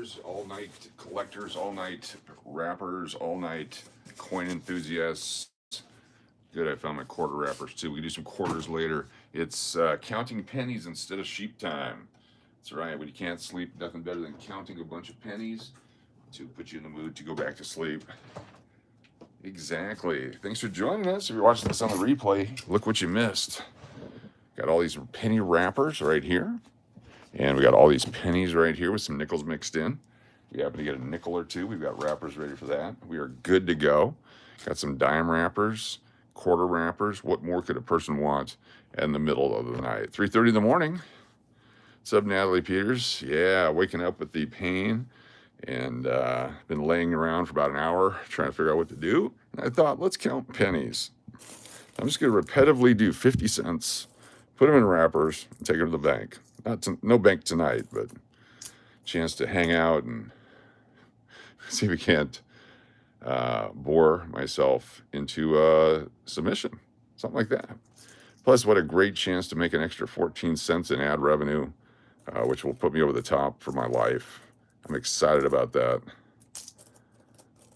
all-nighters, all-night collectors, all-night rappers, all-night coin enthusiasts. Good, I found my quarter wrappers too. We can do some quarters later. It's counting pennies instead of sheep time. That's right. When you can't sleep, nothing better than counting a bunch of pennies to put you in the mood to go back to sleep. Exactly. Thanks for joining us. If you're watching this on the replay, look what you missed. Got all these penny wrappers right here. And we got all these pennies right here with some nickels mixed in. If you happen to get a nickel or two, we've got wrappers ready for that. We are good to go. Got some dime wrappers, quarter wrappers. What more could a person want in the middle of the night? 3:30 in the morning. What's up, Natalie Peters? Yeah, waking up with the pain and been laying around for about an hour trying to figure out what to do. And I thought, let's count pennies. I'm just going to repetitively do 50 cents, put them in wrappers, and take them to the bank. No bank tonight, but chance to hang out and see if we can't bore myself into submission, something like that. Plus, what a great chance to make an extra 14 cents in ad revenue, which will put me over the top for my life. I'm excited about that.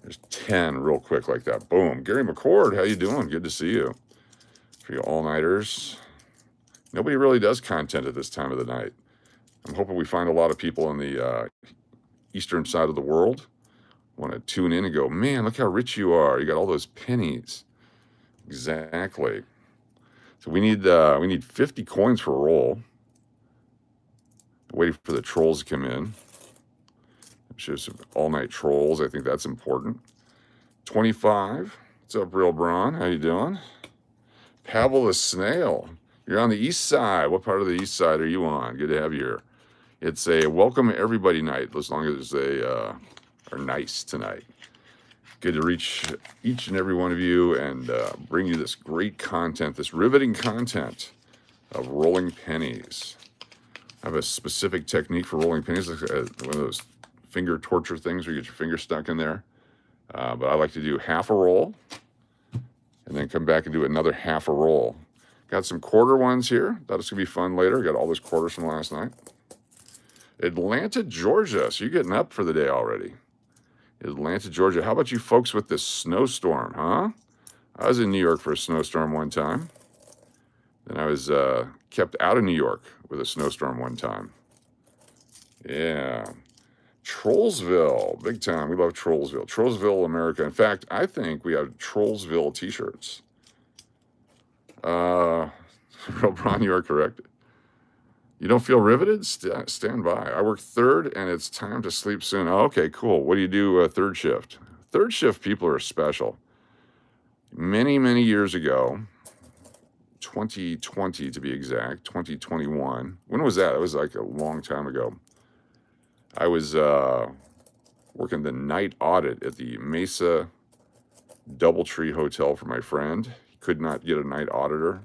There's 10 real quick like that. Boom. Gary McCord, how you doing? Good to see you. For you all-nighters. Nobody really does content at this time of the night. I'm hoping we find a lot of people on the eastern side of the world want to tune in and go, man, look how rich you are. You got all those pennies. Exactly. So we need 50 coins for a roll. Waiting for the trolls to come in. Show some all-night trolls. I think that's important. 25. What's up, Real Braun? How you doing? Pavel the Snail. You're on the east side. What part of the east side are you on? Good to have you here. It's a welcome everybody night, as long as they are nice tonight. Good to reach each and every one of you and bring you this great content, this riveting content of rolling pennies. I have a specific technique for rolling pennies, like one of those finger torture things where you get your finger stuck in there. But I like to do half a roll and then come back and do another half a roll. Got some quarter ones here. Thought it's going to be fun later. Got all those quarters from last night. Atlanta, Georgia. So you're getting up for the day already. Atlanta, Georgia. How about you folks with this snowstorm, huh? I was in New York for a snowstorm one time. Then I was kept out of New York with a snowstorm one time. Yeah. Trollsville, big time. We love Trollsville. Trollsville, America. In fact, I think we have Trollsville t-shirts. Real Bron, you are correct. You don't feel riveted? Stand by. I work third, and it's time to sleep soon. Oh, okay, cool. What do you do third shift? Third shift people are special. Many, many years ago, 2020 to be exact, 2021. When was that? It was like a long time ago. I was working the night audit at the Mesa Doubletree Hotel for my friend. He could not get a night auditor,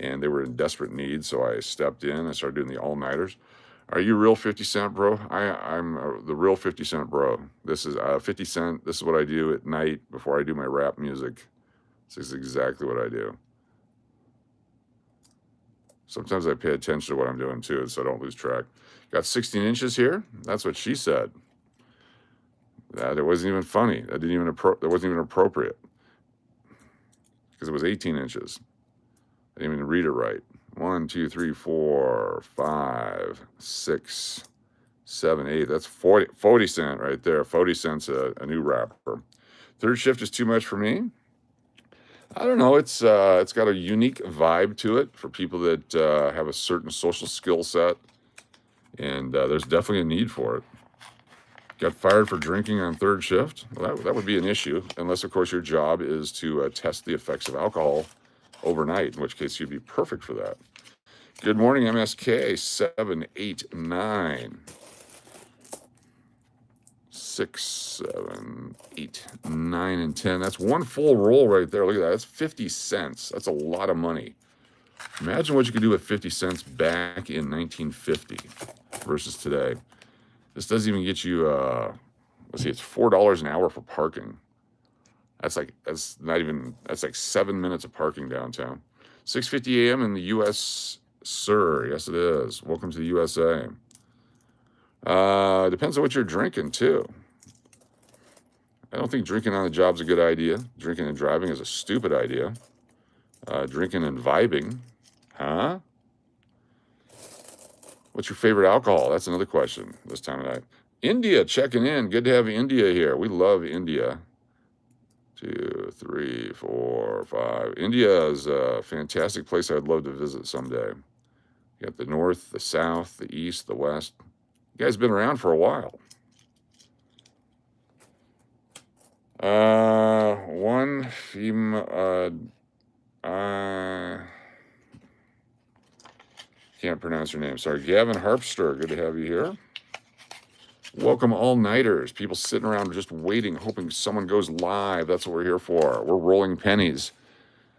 and they were in desperate need, so I stepped in. I started doing the all-nighters. Are you real 50 Cent, bro? I'm the real 50 Cent, bro. This is 50 Cent. This is what I do at night before I do my rap music. This is exactly what I do. Sometimes I pay attention to what I'm doing, too, so I don't lose track. Got 16 inches here. That's what she said. That it wasn't even funny. That wasn't even appropriate. Because it was 18 inches. I didn't even read it right. 1, 2, 3, 4, 5, 6, 7, 8. That's 40 cent right there. 40 cents a new wrapper. Third shift is too much for me. I don't know. It's got a unique vibe to it for people that have a certain social skill set. And there's definitely a need for it. Got fired for drinking on third shift? Well, that would be an issue, unless, of course, your job is to test the effects of alcohol overnight, in which case you'd be perfect for that. Good morning, MSK, 7, 8, 9. 6, 7, 8, 9, and 10. That's one full roll right there. Look at that. That's 50 cents. That's a lot of money. Imagine what you could do with 50 cents back in 1950 versus today. This doesn't even get you, let's see, it's $4 an hour for parking. That's like 7 minutes of parking downtown. 6:50 a.m. in the U.S., sir. Yes, it is. Welcome to the USA. Depends on what you're drinking, too. I don't think drinking on the job's a good idea. Drinking and driving is a stupid idea. Drinking and vibing, huh? What's your favorite alcohol? That's another question this time of night. India checking in. Good to have India here. We love India. 2, 3, 4, 5. India is a fantastic place I'd love to visit someday. You got the north, the south, the east, the west. You guys been around for a while. One female. Can't pronounce your name. Sorry. Gavin Harpster. Good to have you here. Welcome all-nighters. People sitting around just waiting, hoping someone goes live. That's what we're here for. We're rolling pennies.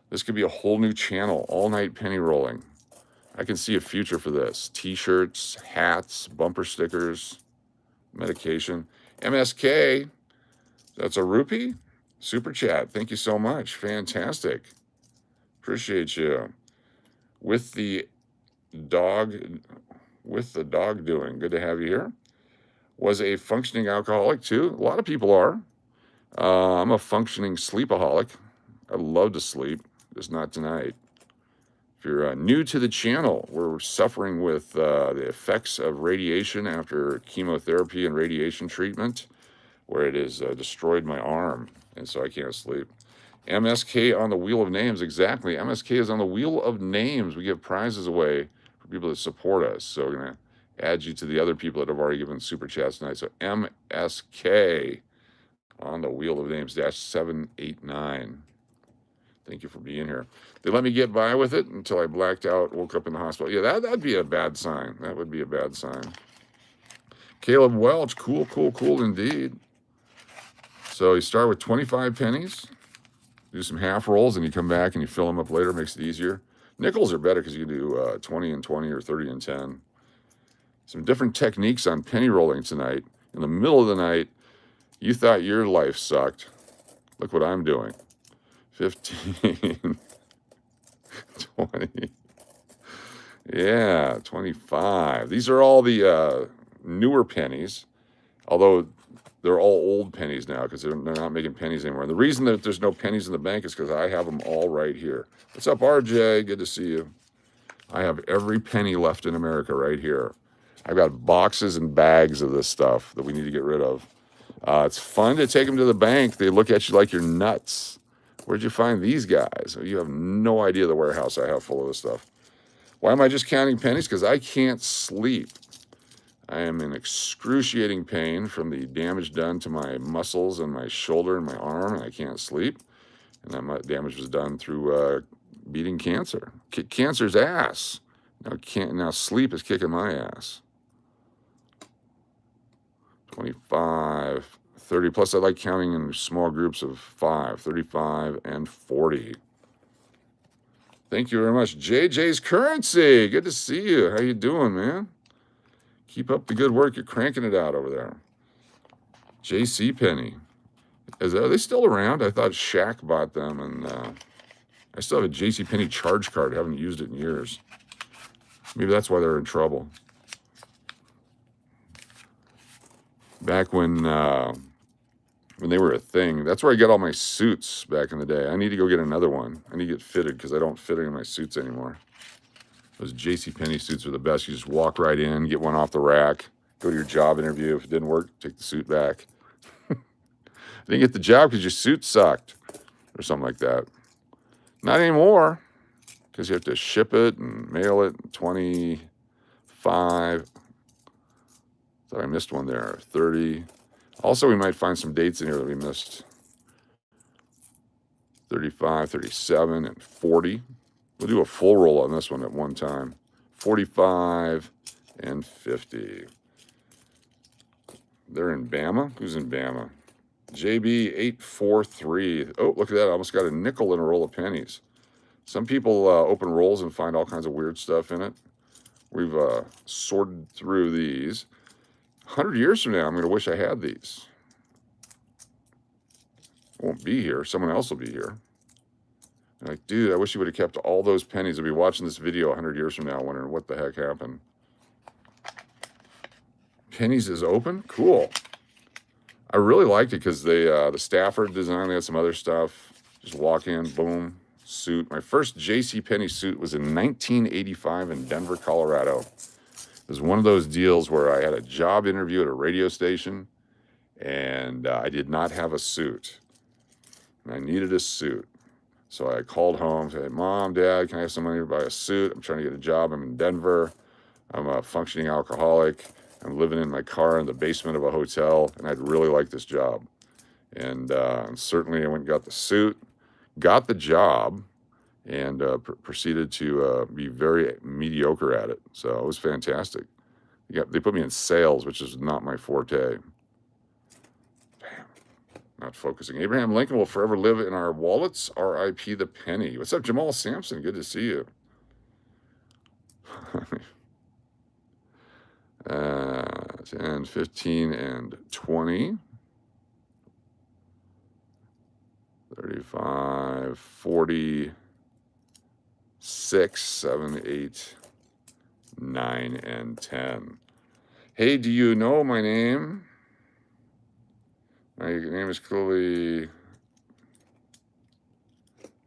This could be a whole new channel, all-night penny rolling. I can see a future for this. T-shirts, hats, bumper stickers, medication. MSK, that's a rupee? Super chat. Thank you so much. Fantastic. Appreciate you. With the dog doing. Good to have you here. Was a functioning alcoholic too. A lot of people are. I'm a functioning sleepaholic. I love to sleep, just not tonight. If you're new to the channel, we're suffering with the effects of radiation after chemotherapy and radiation treatment, where it has destroyed my arm, and so I can't sleep. MSK on the Wheel of Names, exactly. MSK is on the Wheel of Names. We give prizes away for people that support us. So we're going to add you to the other people that have already given super chats tonight. So MSK on the Wheel of Names, -789. Thank you for being here. They let me get by with it until I blacked out, woke up in the hospital. Yeah, that'd be a bad sign. That would be a bad sign. Caleb Welch, cool, cool, cool indeed. So you start with 25 pennies, do some half rolls, and you come back and you fill them up later. Makes it easier. Nickels are better because you can do 20 and 20 or 30 and 10. Some different techniques on penny rolling tonight. In the middle of the night, you thought your life sucked. Look what I'm doing. 15, 20, yeah, 25. These are all the newer pennies, although they're all old pennies now because they're not making pennies anymore. And the reason that there's no pennies in the bank is because I have them all right here. What's up, RJ? Good to see you. I have every penny left in America right here. I've got boxes and bags of this stuff that we need to get rid of. It's fun to take them to the bank. They look at you like you're nuts. Where'd you find these guys? You have no idea the warehouse I have full of this stuff. Why am I just counting pennies? Because I can't sleep. I am in excruciating pain from the damage done to my muscles and my shoulder and my arm, and I can't sleep. And that damage was done through beating cancer. Kick cancer's ass. Now sleep is kicking my ass. 25, 30, plus I like counting in small groups of 5, 35, and 40. Thank you very much. JJ's Currency, good to see you. How you doing, man? Keep up the good work. You're cranking it out over there. JC Penny. Are they still around? I thought Shaq bought them, and I still have a JC Penny charge card. I haven't used it in years. Maybe that's why they're in trouble. Back when they were a thing. That's where I get all my suits back in the day. I need to go get another one. I need to get fitted because I don't fit in my suits anymore. Those JCPenney suits are the best. You just walk right in, get one off the rack, go to your job interview. If it didn't work, take the suit back. I didn't get the job because your suit sucked or something like that. Not anymore because you have to ship it and mail it. 25. Thought I missed one there. 30. Also, we might find some dates in here that we missed. 35, 37, and 40. We'll do a full roll on this one at one time. 45 and 50. They're in Bama? Who's in Bama? JB843. Oh, look at that. I almost got a nickel in a roll of pennies. Some people open rolls and find all kinds of weird stuff in it. We've sorted through these. 100 years from now, I'm going to wish I had these. I won't be here. Someone else will be here. I'm like, dude, I wish you would have kept all those pennies. I'll be watching this video 100 years from now wondering what the heck happened. Penny's is open. Cool. I really liked it because the Stafford design, they had some other stuff. Just walk in, boom, suit. My first J.C. Penney suit was in 1985 in Denver, Colorado. It was one of those deals where I had a job interview at a radio station, and I did not have a suit. And I needed a suit. So I called home, said, Mom, Dad, can I have some money to buy a suit? I'm trying to get a job. I'm in Denver. I'm a functioning alcoholic. I'm living in my car in the basement of a hotel, and I'd really like this job. And certainly I went and got the suit, got the job, and proceeded to be very mediocre at it. So it was fantastic. They put me in sales, which is not my forte. Bam. Not focusing. Abraham Lincoln will forever live in our wallets. R.I.P. the penny. What's up, Jamal Sampson? Good to see you. 10, 15, and 20. 35, 40, 6, 7, 8, 9, and 10. Hey, do you know my name? My name is clearly...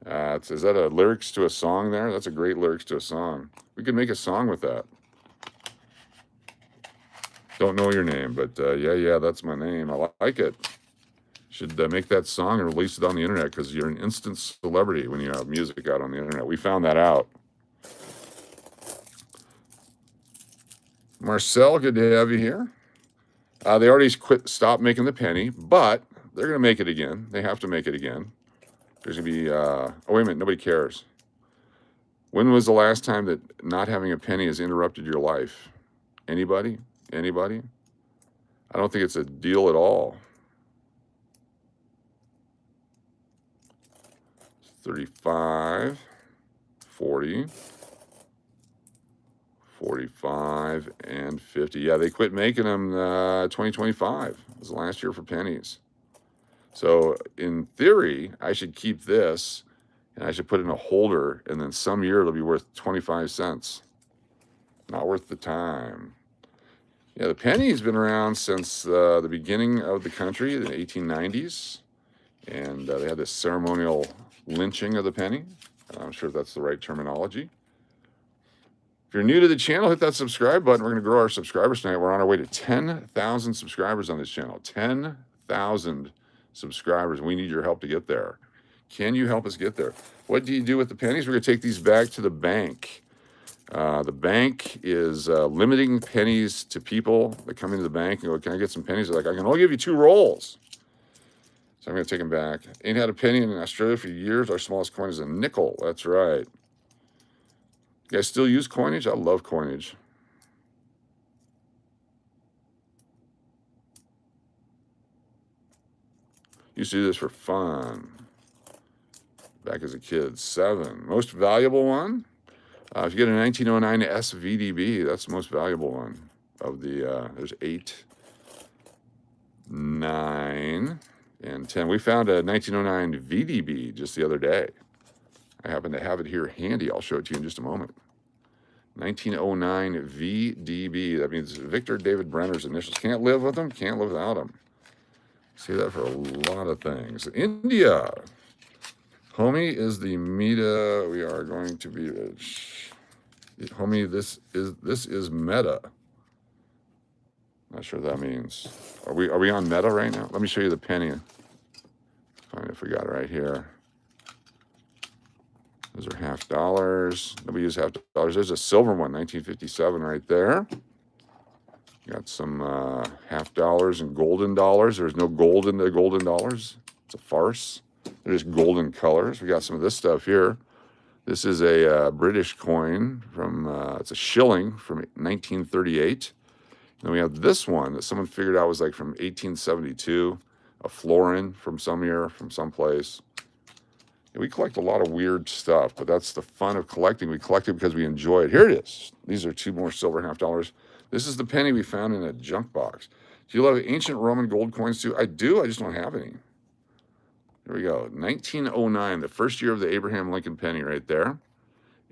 is that a lyrics to a song there? That's a great lyrics to a song. We could make a song with that. Don't know your name, but yeah, that's my name. I like it. Should make that song and release it on the internet because you're an instant celebrity when you have music out on the internet. We found that out. Marcel, good to have you here. They already stopped making the penny, but they're going to make it again. They have to make it again. There's going to be, oh, wait a minute, nobody cares. When was the last time that not having a penny has interrupted your life? Anybody? Anybody? I don't think it's a deal at all. 35, 40, 45, and 50. Yeah, they quit making them 2025. It was the last year for pennies. So in theory, I should keep this, and I should put it in a holder, and then some year it'll be worth 25 cents. Not worth the time. Yeah, the penny's been around since the beginning of the country, in the 1890s. And they had this ceremonial lynching of the penny. I'm sure that's the right terminology. If you're new to the channel, hit that subscribe button. We're going to grow our subscribers tonight. We're on our way to 10,000 subscribers on this channel. 10,000 subscribers. We need your help to get there. Can you help us get there? What do you do with the pennies? We're going to take these back to the bank. The bank is limiting pennies to people that come into the bank and go, can I get some pennies? They're like, I can only give you 2 rolls. So I'm going to take them back. Ain't had a penny in Australia for years. Our smallest coin is a nickel. That's right. You guys still use coinage? I love coinage. Used to do this for fun. Back as a kid. 7. Most valuable one? If you get a 1909 SVDB, that's the most valuable one. Of the, there's 8, 9... and 10. We found a 1909 VDB just the other day. I happen to have it here handy. I'll show it to you in just a moment. 1909 VDB. That means Victor David Brenner's initials. Can't live with them, can't live without them. See that for a lot of things. India. Homie is the meta. We are going to be homie, this is meta. Not sure what that means. Are we on meta right now? Let me show you the penny. Find if we got it right here. Those are half dollars. Nobody uses half dollars. There's a silver one, 1957 right there. Got some half dollars and golden dollars. There's no gold in the golden dollars. It's a farce. They're just golden colors. We got some of this stuff here. This is a British coin from, it's a shilling from 1938. Then we have this one that someone figured out was like from 1872, a florin from some year, from someplace. Yeah, we collect a lot of weird stuff, but that's the fun of collecting. We collect it because we enjoy it. Here it is. These are 2 more silver half dollars. This is the penny we found in a junk box. Do you love ancient Roman gold coins too? I do. I just don't have any. Here we go. 1909, the first year of the Abraham Lincoln penny right there.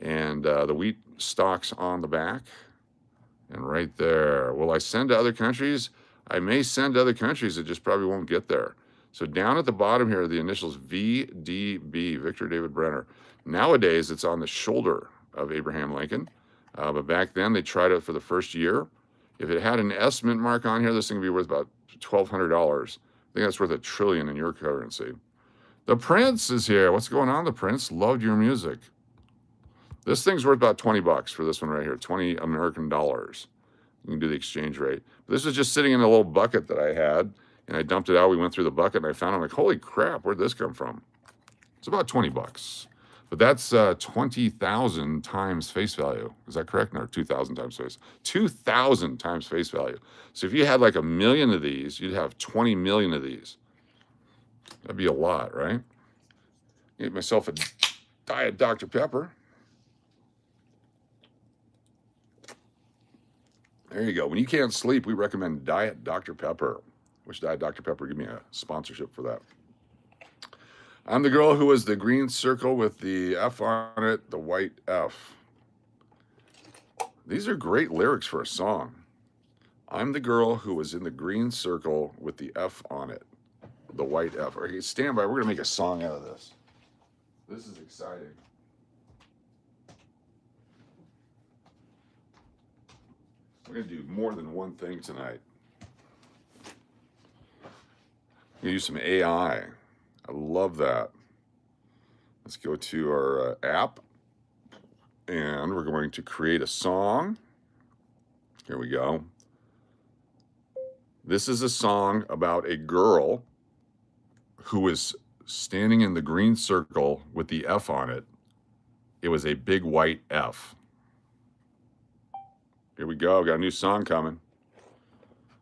And the wheat stalks on the back. And right there. Will I send to other countries? I may send to other countries. It just probably won't get there. So down at the bottom here are the initials VDB, Victor David Brenner. Nowadays, it's on the shoulder of Abraham Lincoln. But back then, they tried it for the first year. If it had an S mint mark on here, this thing would be worth about $1,200. I think that's worth $1 trillion in your currency. The Prince is here. What's going on, the Prince? Loved your music. This thing's worth about 20 bucks for this one right here, 20 American dollars. You can do the exchange rate. This was just sitting in a little bucket that I had, and I dumped it out. We went through the bucket, and I found it. I'm like, holy crap, where'd this come from? It's about 20 bucks. But that's 20,000 times face value. Is that correct? No, 2,000 times face. 2,000 times face value. So if you had like 1 million of these, you'd have 20 million of these. That'd be a lot, right? Get myself a Diet Dr. Pepper. There you go. When you can't sleep, we recommend Diet Dr. Pepper. Wish Diet Dr. Pepper give me a sponsorship for that. I'm the girl who was the green circle with the F on it, the white F. These are great lyrics for a song. I'm the girl who was in the green circle with the F on it, the white F. Okay, stand by. We're going to make a song out of this. This is exciting. We're going to do more than one thing tonight. We're going to use some AI. I love that. Let's go to our app. And we're going to create a song. Here we go. This is a song about a girl who was standing in the green circle with the F on it. It was a big white F. Here we go. Got a new song coming.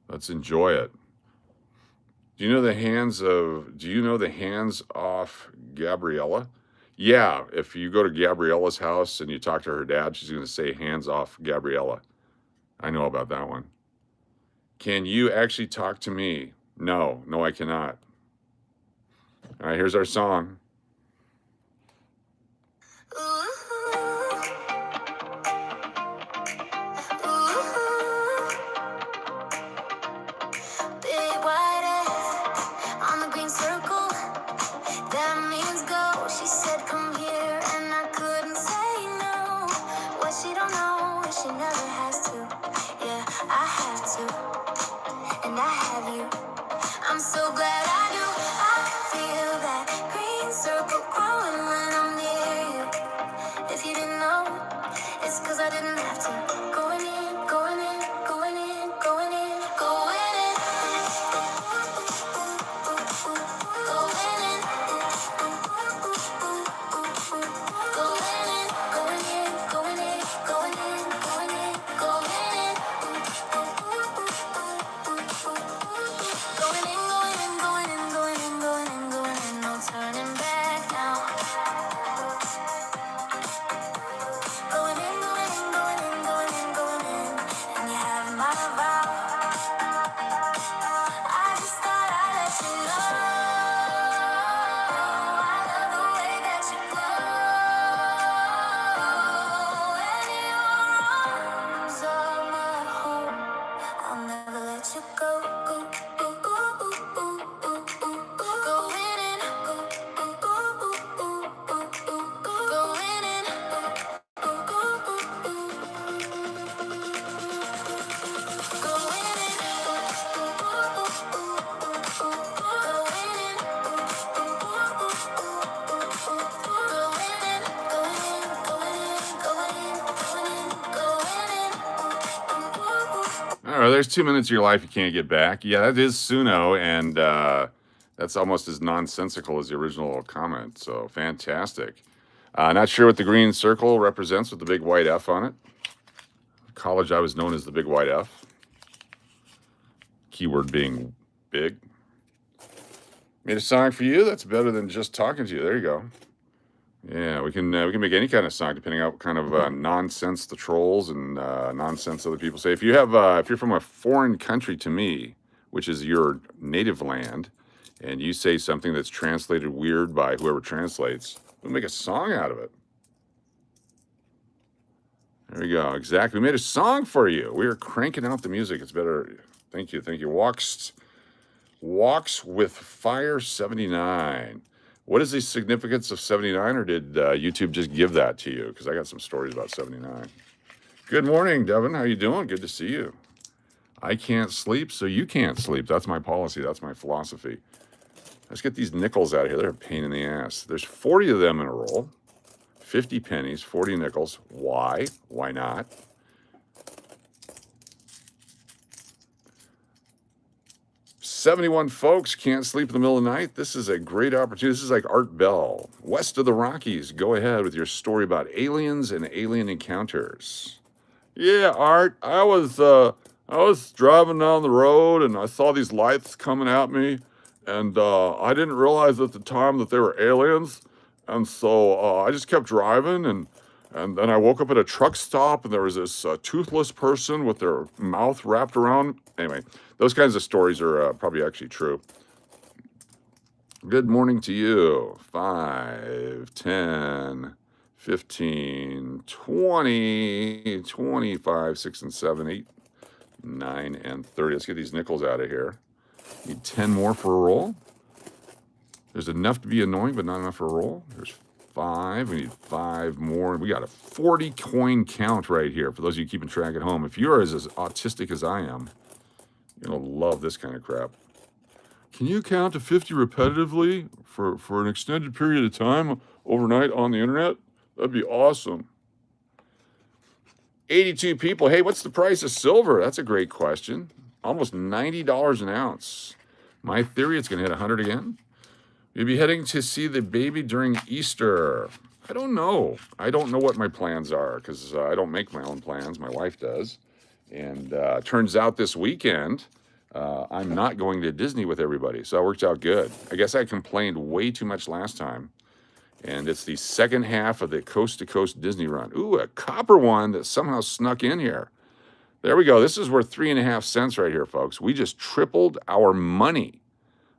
Let's enjoy it. Do you know the hands off Gabriella? Yeah, if you go to Gabriella's house and you talk to her dad, she's going to say hands off Gabriella. I know about that one. Can you actually talk to me? No, I cannot. All right, here's our song. I'm so glad I do. I feel that green circle growing when I'm near you. If you didn't know, it's cause I didn't have to. Going in, going in, going in, going in, going in. Going in. Going in, going in, going in, going in, going in, going in. Going in, going in, going in, going in, going in, going in, no turning back now. Going in, going in, going in, going in, going in, and you have my vow. I just thought I'd let you know. I love the way that you glow. And your arms are my home. I'll never let you go. All right, there's 2 minutes of your life you can't get back. Yeah, that is Suno, and that's almost as nonsensical as the original comment. So fantastic. Not sure what the green circle represents with the big white F on it. In college, I was known as the big white F. Keyword being big. Made a song for you. That's better than just talking to you. There you go. Yeah, we can make any kind of song depending on what kind of nonsense the trolls and nonsense other people say. If you're from a foreign country to me, which is your native land, and you say something that's translated weird by whoever translates, we'll make a song out of it. There we go. Exactly. We made a song for you. We are cranking out the music. It's better. Thank you. Thank you. Walks with Fire 79. What is the significance of 79, or did YouTube just give that to you? Because I got some stories about 79. Good morning, Devin. How you doing? Good to see you. I can't sleep, so you can't sleep. That's my policy. That's my philosophy. Let's get these nickels out of here. They're a pain in the ass. There's 40 of them in a roll. 50 pennies, 40 nickels. Why? Why not? "71 folks can't sleep in the middle of the night." This is a great opportunity. This is like Art Bell. West of the Rockies, go ahead with your story about aliens and alien encounters. Yeah, Art, I was driving down the road and I saw these lights coming at me, and I didn't realize at the time that they were aliens, and so I just kept driving, and then I woke up at a truck stop and there was this toothless person with their mouth wrapped around. Anyway, those kinds of stories are probably actually true. Good morning to you. 5, 10, 15, 20, 25, 6 and 7, 8, 9 and 30. Let's get these nickels out of here. Need 10 more for a roll. There's enough to be annoying, but not enough for a roll. There's 5. We need 5 more. We got a 40 coin count right here for those of you keeping track at home. If you're as autistic as I am, you're going to love this kind of crap. Can you count to 50 repetitively for an extended period of time overnight on the internet? That'd be awesome. 82 people. Hey, what's the price of silver? That's a great question. Almost $90 an ounce. My theory, it's going to hit 100 again. You'll be heading to see the baby during Easter. I don't know. I don't know what my plans are because I don't make my own plans. My wife does. And turns out this weekend, I'm not going to Disney with everybody. So it worked out good. I guess I complained way too much last time. And it's the second half of the Coast to Coast Disney run. Ooh, a copper one that somehow snuck in here. There we go. This is worth 3.5 cents right here, folks. We just tripled our money.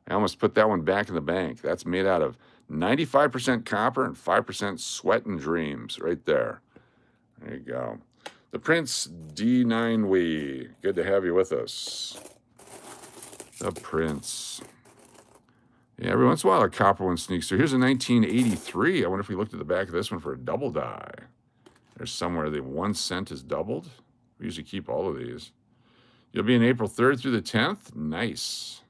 I almost put that one back in the bank. That's made out of 95% copper and 5% sweat and dreams right there. There you go. The Prince D9 Wee. Good to have you with us. The Prince. Yeah, every once in a while a copper one sneaks through. Here's a 1983. I wonder if we looked at the back of this one for a double die. There's somewhere the 1 cent is doubled. We usually keep all of these. You'll be in April 3rd through the 10th. Nice.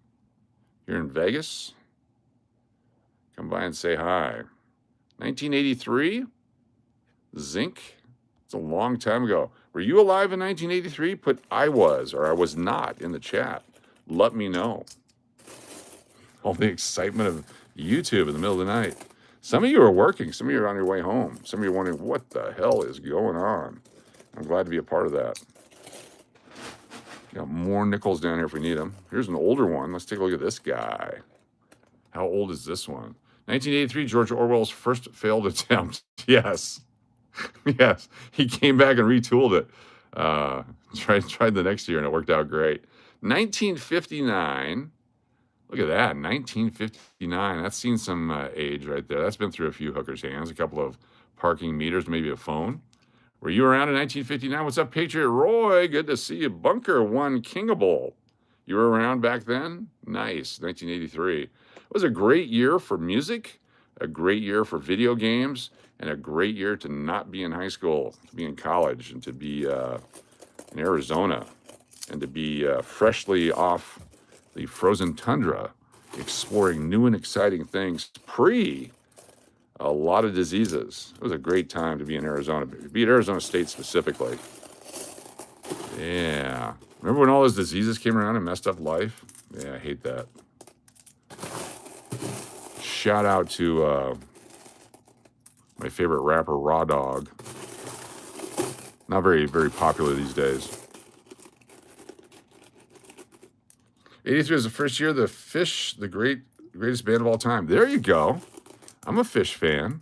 Here in Vegas. Come by and say hi. 1983. Zinc. It's a long time ago. Were you alive in 1983? Put I was or I was not in the chat. Let me know. All the excitement of YouTube in the middle of the night. Some of you are working. Some of you are on your way home. Some of you are wondering, what the hell is going on? I'm glad to be a part of that. Got more nickels down here if we need them. Here's an older one. Let's take a look at this guy. How old is this one? 1983, George Orwell's first failed attempt. Yes. Yes. He came back and retooled it. Tried the next year, and it worked out great. 1959. Look at that, 1959. That's seen some age right there. That's been through a few hookers' hands, a couple of parking meters, maybe a phone. Were you around in 1959? What's up, Patriot Roy? Good to see you. Bunker One Kingable. You were around back then? Nice, 1983. It was a great year for music, a great year for video games, and a great year to not be in high school, to be in college, and to be in Arizona, and to be freshly off the frozen tundra, exploring new and exciting things pre a lot of diseases. It was a great time to be in Arizona, be at Arizona State specifically. Yeah. Remember when all those diseases came around and messed up life? Yeah, I hate that. Shout out to my favorite rapper, Raw Dog. Not very, very popular these days. 83 was the first year the Fish, the greatest band of all time. There you go. I'm a Fish fan.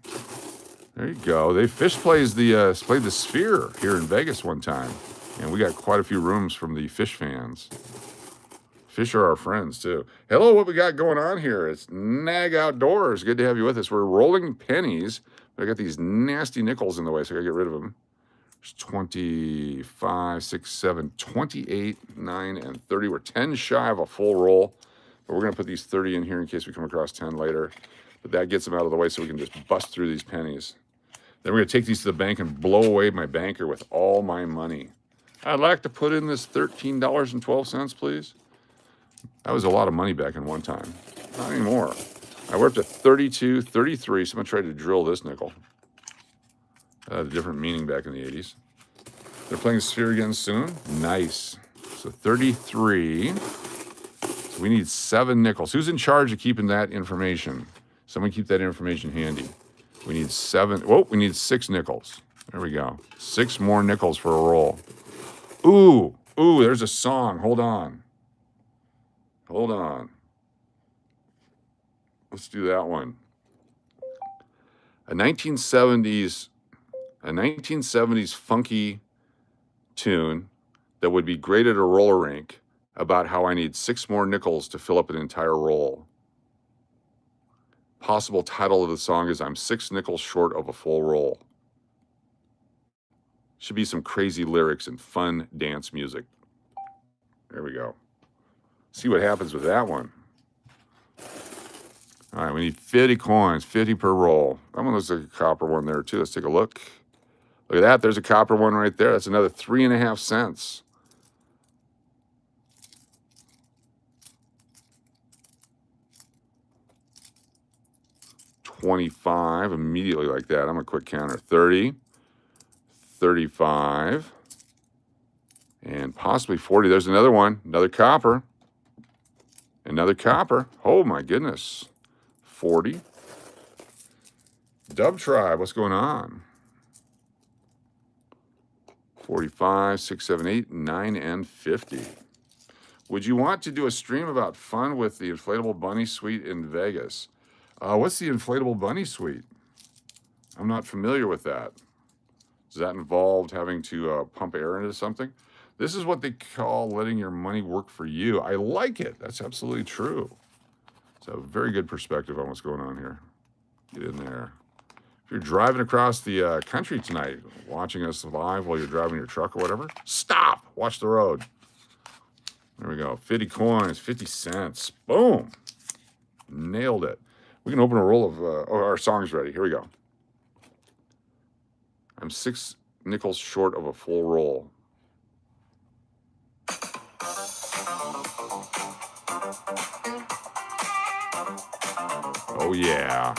There you go. Fish played the Sphere here in Vegas one time, and we got quite a few rooms from the Fish fans. Fish are our friends too. Hello, what we got going on here? It's Nag Outdoors. Good to have you with us. We're rolling pennies. I got these nasty nickels in the way, so I gotta get rid of them. 25, 6, 7, 28, 9, and 30. We're 10 shy of a full roll, but we're going to put these 30 in here in case we come across 10 later. But that gets them out of the way so we can just bust through these pennies. Then we're going to take these to the bank and blow away my banker with all my money. I'd like to put in this $13.12, please. That was a lot of money back in one time. Not anymore. We're up to 32, 33, so I'm going to try to drill this nickel. That had a different meaning back in the 80s. They're playing Sphere again soon. Nice. So 33. So we need 7 nickels. Who's in charge of keeping that information? Someone keep that information handy. We need 7. Whoa, we need 6 nickels. There we go. 6 more nickels for a roll. Ooh, there's a song. Hold on. Let's do that one. A 1970s funky tune that would be great at a roller rink about how I need 6 more nickels to fill up an entire roll. Possible title of the song is I'm 6 nickels short of a full roll. Should be some crazy lyrics and fun dance music. There we go. See what happens with that one. All right, we need 50 coins, 50 per roll. That one looks like a copper one there too. Let's take a look. Look at that. There's a copper one right there. That's another 3.5 cents. $25 immediately like that. I'm going to quick counter. 30, 35, and possibly 40. There's another one. Another copper. Another copper. Oh, my goodness. 40. Dub Tribe, what's going on? 45, 6, 7, 8, 9, and 50. Would you want to do a stream about fun with the inflatable bunny suite in Vegas? What's the inflatable bunny suite? I'm not familiar with that. Does that involve having to pump air into something? This is what they call letting your money work for you. I like it. That's absolutely true. It's a very good perspective on what's going on here. Get in there. If you're driving across the country tonight, watching us live while you're driving your truck or whatever, stop. Watch the road. There we go. 50 coins, 50 cents. Boom. Nailed it. We can open a roll of, our song's ready. Here we go. I'm 6 nickels short of a full roll. Oh, yeah.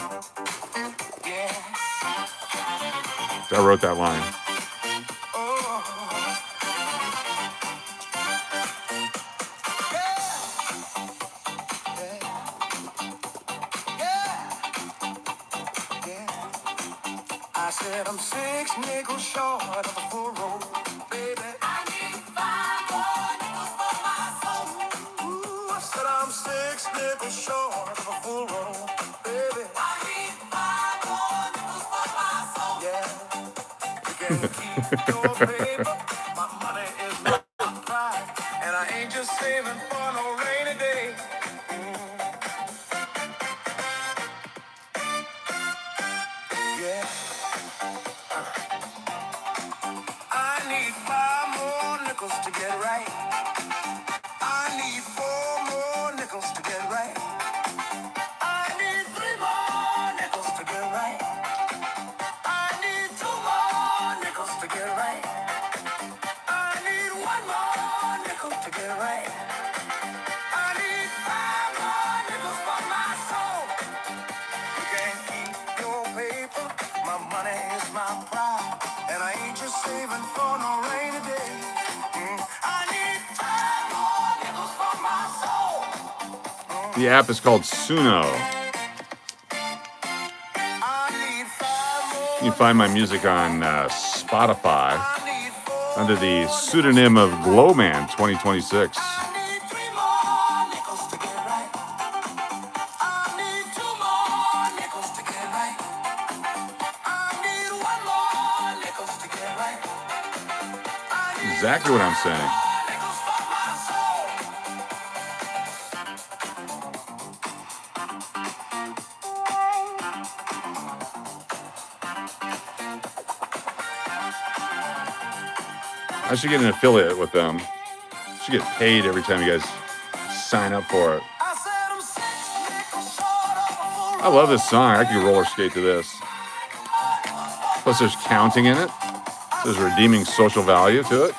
I wrote that line. I said I'm 6 nickels short of a full roll, baby. I need 5 more nickels for my soul. Ooh, I said I'm 6 nickels short of a full roll, baby. I need 5 more nickels for my soul. Yeah, you can keep your paper. My money is my pride, and I ain't just saving for no rainy day. Yeah. I need 5 more nickels to get right. I need 4 more nickels to get right. I need 3 more nickels to get right. I need 2 more nickels to get right. I need 1 more nickel to get right. I need 5 more nickels for my soul. You can't keep your paper. My money is my pride, and I ain't just saving for no rainy day. I need 5 more nickels for my soul. The app is called Suno. You can find my music on Spotify under the pseudonym of Glowman 2026. Exactly what I'm saying. I should get an affiliate with them. I should get paid every time you guys sign up for it. I love this song. I could roller skate to this. Plus, there's counting in it. There's redeeming social value to it.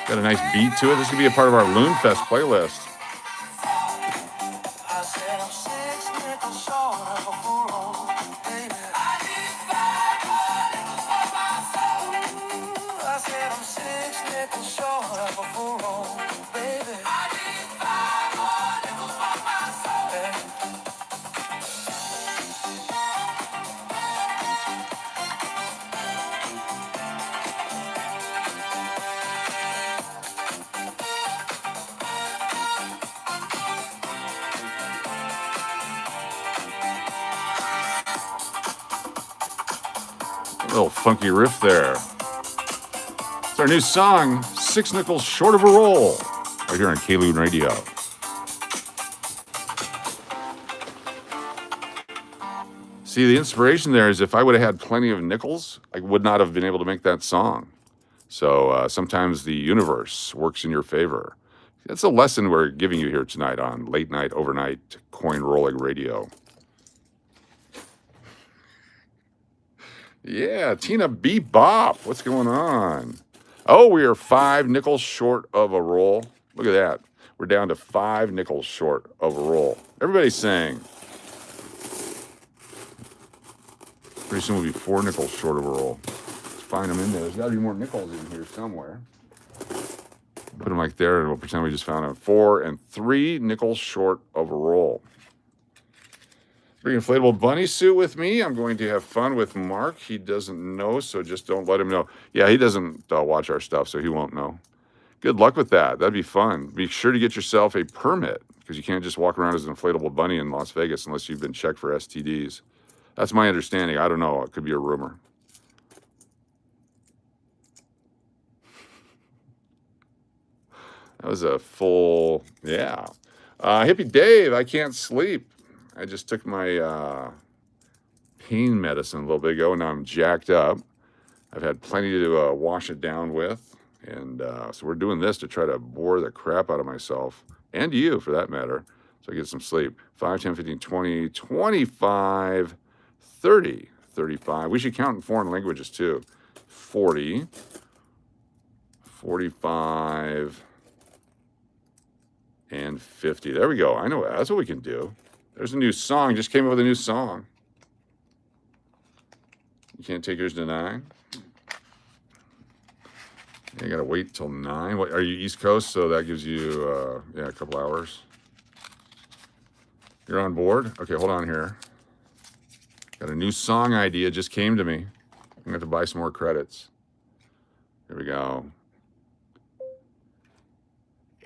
Got a nice beat to it. This could be a part of our Loonfest playlist. A little funky riff there. It's our new song, 6 Nickels Short of a Roll, right here on K-Loon Radio. See, the inspiration there is if I would have had plenty of nickels, I would not have been able to make that song. So sometimes the universe works in your favor. That's a lesson we're giving you here tonight on Late Night Overnight Coin Rolling Radio. Yeah, Tina Bebop. What's going on? Oh, we are 5 nickels short of a roll. Look at that. We're down to 5 nickels short of a roll. Everybody's saying. Pretty soon we'll be 4 nickels short of a roll. Let's find them in there. There's got to be more nickels in here somewhere. Put them like there, and we'll pretend we just found them. 4 and 3 nickels short of a roll. Bring inflatable bunny suit with me. I'm going to have fun with Mark. He doesn't know, so just don't let him know. Yeah, he doesn't watch our stuff, so he won't know. Good luck with that. That'd be fun. Be sure to get yourself a permit, because you can't just walk around as an inflatable bunny in Las Vegas unless you've been checked for STDs. That's my understanding. I don't know. It could be a rumor. That was a full, yeah. Hippie Dave, I can't sleep. I just took my pain medicine a little bit ago, and now I'm jacked up. I've had plenty to wash it down with, and so we're doing this to try to bore the crap out of myself, and you, for that matter, so I get some sleep. 5, 10, 15, 20, 25, 30, 35. We should count in foreign languages, too. 40, 45, and 50. There we go. I know that's what we can do. There's a new song. Just came up with a new song. You can't take yours to 9. You got to wait till 9. What, are you East Coast? So that gives you, a couple hours. You're on board? Okay, hold on here. Got a new song idea. Just came to me. I'm going to have to buy some more credits. Here we go.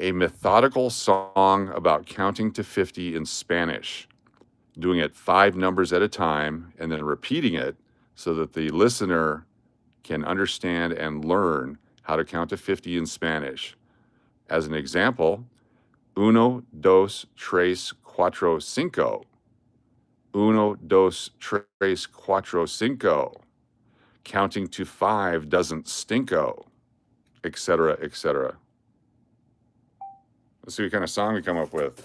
A methodical song about counting to 50 in Spanish, doing it 5 numbers at a time, and then repeating it so that the listener can understand and learn how to count to 50 in Spanish. As an example, 1, 2, 3, 4, 5. 1, 2, 3, 4, 5. Counting to 5 doesn't stinko, etc., etc. Let's see what kind of song we come up with.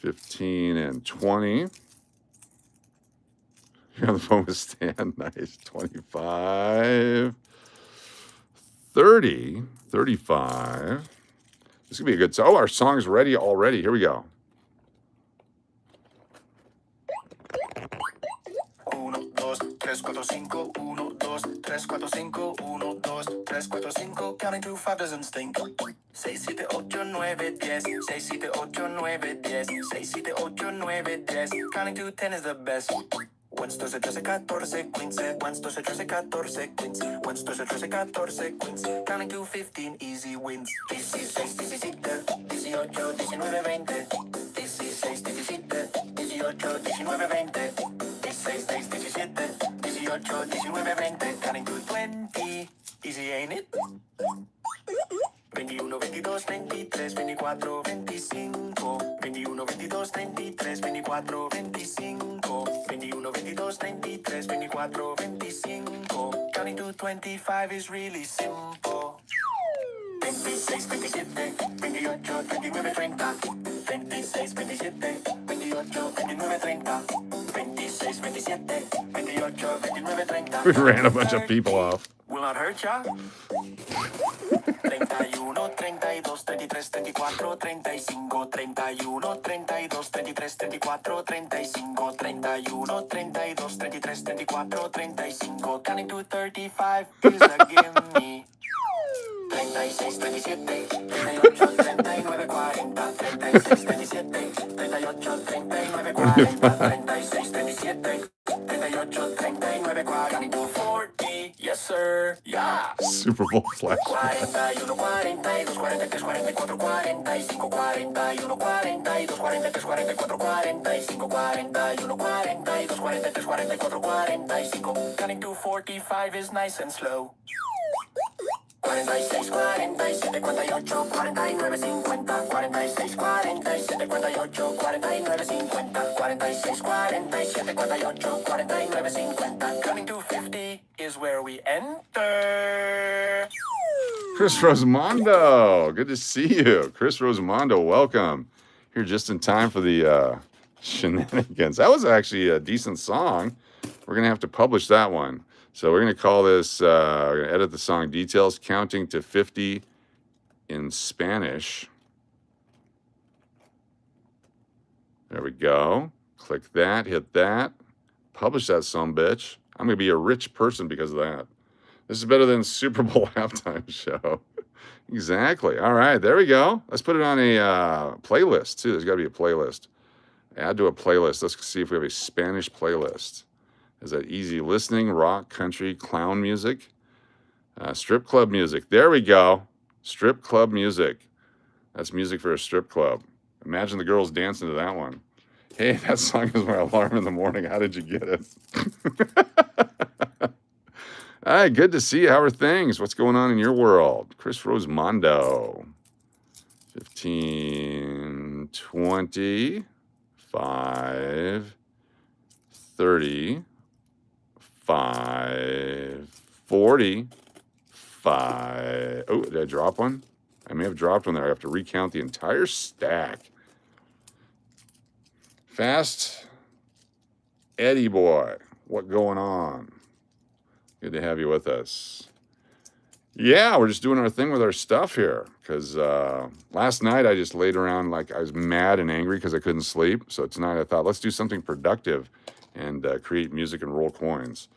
$15 and $20. You're on the phone with Stan. Nice. 25. 30. 35. This could be a good song. Oh, our song's ready already. Here we go. 1, 2, 3, 4, 5. 1, 2, 3, 4, 5. 1, 2, 3, 4, 5. Counting to 5 doesn't stink. 6, 7, 8, 9, 10. 6, 7, 8, 9, 10. 6, 7, 8, 9, 10. Counting to 10 is the best. 1, 2, 3, 4, 15. 1, 2, 3, 4, 15. 1, 2, 3, 4, 15. Counting to 15 easy wins. 16, 17, 18, 19, 20. 16, 17, 18, 19, 20. 16, 17, 18, 19, 20. Counting to 20. Easy, ain't it? 21, 22, 23, 24, 25. 21, 22, 23, 24, 25. 21, 22, 23, 24, 25. Counting to 25 is really simple. 26, 27, 28, 29, 30. 26, 27, 28, 29, 30. 26, 27, 28, 29, 30. We ran a bunch of people off. Will not hurt ya. 31, 32, 33, 34, 35. 31, 32, 33, 34, 35. 31, 32, 33, 34, 35. Counting to 35 is a gimme. 36, 37, 38, 39, 40. 36, 37, 38, 39, 40. 36, 37, 38, 39, 40. Counting to 40. Yes, sir. Yeah. Super Bowl flash. 41, 42, 43, 44, 45, 41, 42, 43, 44, 45, 41, 42, 43, 44, 45. Counting to 45 is nice and slow. 46, 47, 48, 49, 50. 46, 47, 48, 49, 50. 46, 47, 48, 49, 50. Coming to 50 is where we enter. Chris Rosamondo, good to see you. Chris Rosamondo, welcome. Here just in time for the shenanigans. That was actually a decent song. We're going to have to publish that one. So we're going to call this, we're going to edit the song details, counting to 50 in Spanish. There we go. Click that, hit that, publish that sumbitch. I'm going to be a rich person because of that. This is better than Super Bowl halftime show. Exactly. All right, there we go. Let's put it on a playlist, too. There's got to be a playlist. Add to a playlist. Let's see if we have a Spanish playlist. Is that easy listening, rock, country, clown music, strip club music? There we go. Strip club music. That's music for a strip club. Imagine the girls dancing to that one. Hey, that song is my alarm in the morning. How did you get it? All right, good to see you. How are things? What's going on in your world? Chris Rosamondo. 15, 20, 5, 30, 5, 40, 5. Oh, did I drop one? I may have dropped one there. I have to recount the entire stack. Fast Eddie boy, what going on? Good to have you with us. Yeah, we're just doing our thing with our stuff here. Because last night I just laid around like I was mad and angry because I couldn't sleep. So tonight I thought, let's do something productive and create music and roll coins.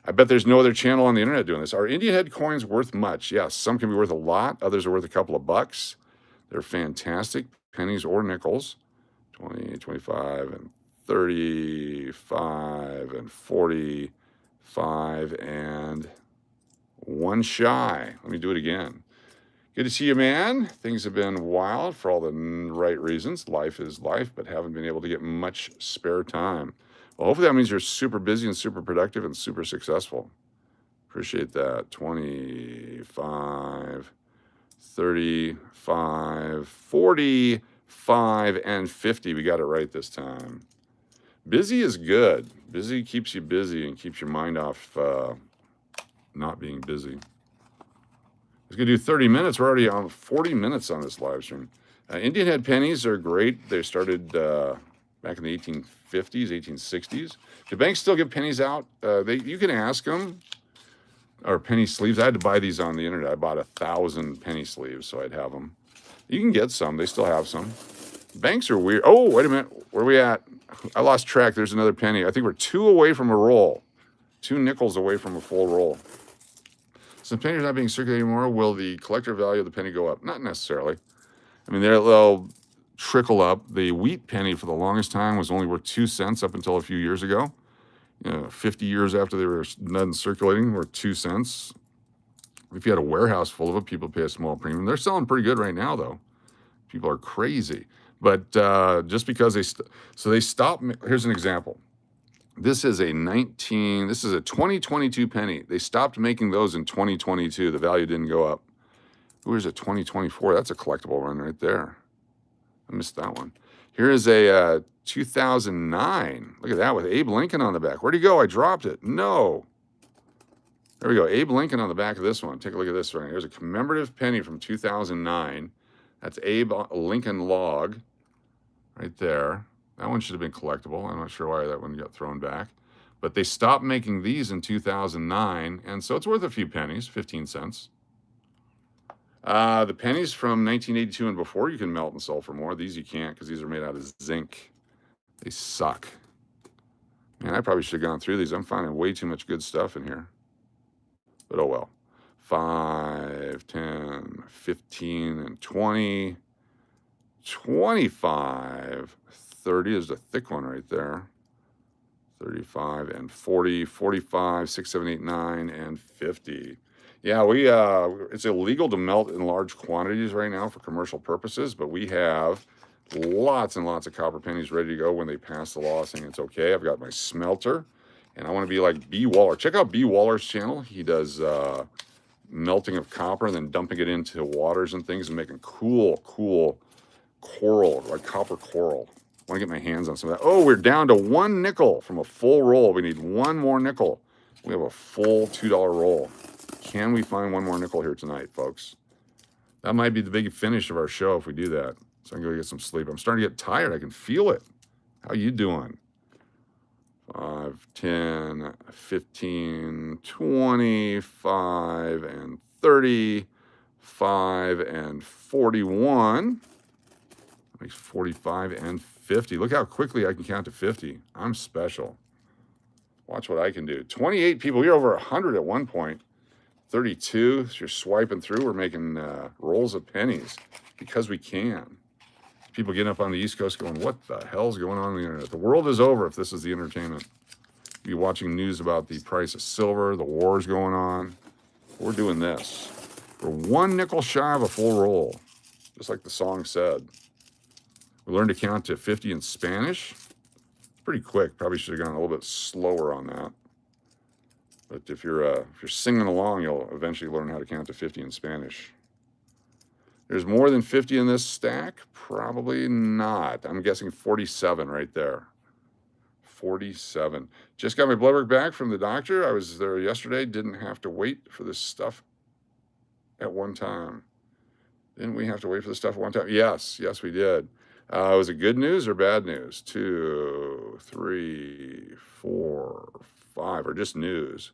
I bet there's no other channel on the internet doing this. Are Indian head coins worth much? Yes, some can be worth a lot. Others are worth a couple of bucks. They're fantastic, pennies or nickels. 20, 25, and 35, and 45, and one shy. Let me do it again. Good to see you, man. Things have been wild for all the right reasons. Life is life, but haven't been able to get much spare time. Well, hopefully that means you're super busy and super productive and super successful. Appreciate that. 25, 35, 45, and 50. We got it right this time. Busy is good. Busy keeps you busy and keeps your mind off not being busy. I was going to do 30 minutes. We're already on 40 minutes on this live stream. Indian head pennies are great. They started back in the 1850s, 1860s. Do banks still give pennies out? You can ask them. Or penny sleeves. I had to buy these on the internet. I bought 1,000 penny sleeves, so I'd have them. You can get some. They still have some. Banks are weird. Oh, wait a minute. Where are we at? I lost track. There's another penny. I think we're 2 away from a roll. 2 nickels away from a full roll. Since pennies are not being circulated anymore, will the collector value of the penny go up? Not necessarily. I mean, they'll trickle up. The wheat penny for the longest time was only worth 2 cents up until a few years ago. 50 years after they were done circulating, were 2 cents. If you had a warehouse full of it, people pay a small premium. They're selling pretty good right now, though. People are crazy. But just because they stopped. Here's an example. This is a 2022 penny. They stopped making those in 2022. The value didn't go up. Here's a 2024. That's a collectible run right there. I missed that one. Here is a 2009. Look at that with Abe Lincoln on the back. Where'd he go? I dropped it. No. There we go. Abe Lincoln on the back of this one. Take a look at this one. Here's a commemorative penny from 2009. That's Abe Lincoln log right there. That one should have been collectible. I'm not sure why that one got thrown back. But they stopped making these in 2009, and so it's worth a few pennies, 15 cents. The pennies from 1982 and before you can melt and sell for more. These you can't because these are made out of zinc. They suck. Man, I probably should have gone through these. I'm finding way too much good stuff in here. But oh well. 5, 10, 15, and 20. 25. 30 is the thick one right there. 35 and 40, 45, 6, 7, 8, 9, and 50. Yeah, it's illegal to melt in large quantities right now for commercial purposes, but we have lots and lots of copper pennies ready to go when they pass the law saying it's okay. I've got my smelter, and I want to be like B. Waller. Check out B. Waller's channel. He does melting of copper and then dumping it into waters and things and making cool coral, like copper coral. I want to get my hands on some of that. Oh, we're down to 1 nickel from a full roll. We need 1 more nickel. We have a full $2 roll. Can we find 1 more nickel here tonight, folks? That might be the big finish of our show if we do that. So I'm going to get some sleep. I'm starting to get tired. I can feel it. How you doing? 5, 10, 15, 25, and 30, 5, and 41. That makes 45 and 50. Look how quickly I can count to 50. I'm special. Watch what I can do. 28 people. You're over 100 at one point. 32. So you're swiping through. We're making rolls of pennies because we can. People getting up on the East Coast going, what the hell's going on the internet? The world is over if this is the entertainment. You're watching news about the price of silver, the wars going on. We're doing this. We're 1 nickel shy of a full roll, just like the song said. We learned to count to 50 in Spanish. Pretty quick. Probably should have gone a little bit slower on that. But if you're singing along, you'll eventually learn how to count to 50 in Spanish. There's more than 50 in this stack? Probably not. I'm guessing 47 right there. 47. Just got my blood work back from the doctor. I was there yesterday. Didn't have to wait for this stuff at one time. Didn't we have to wait for the stuff at one time? Yes, we did. Was it good news or bad news? 2, 3, 4, 5, or just news?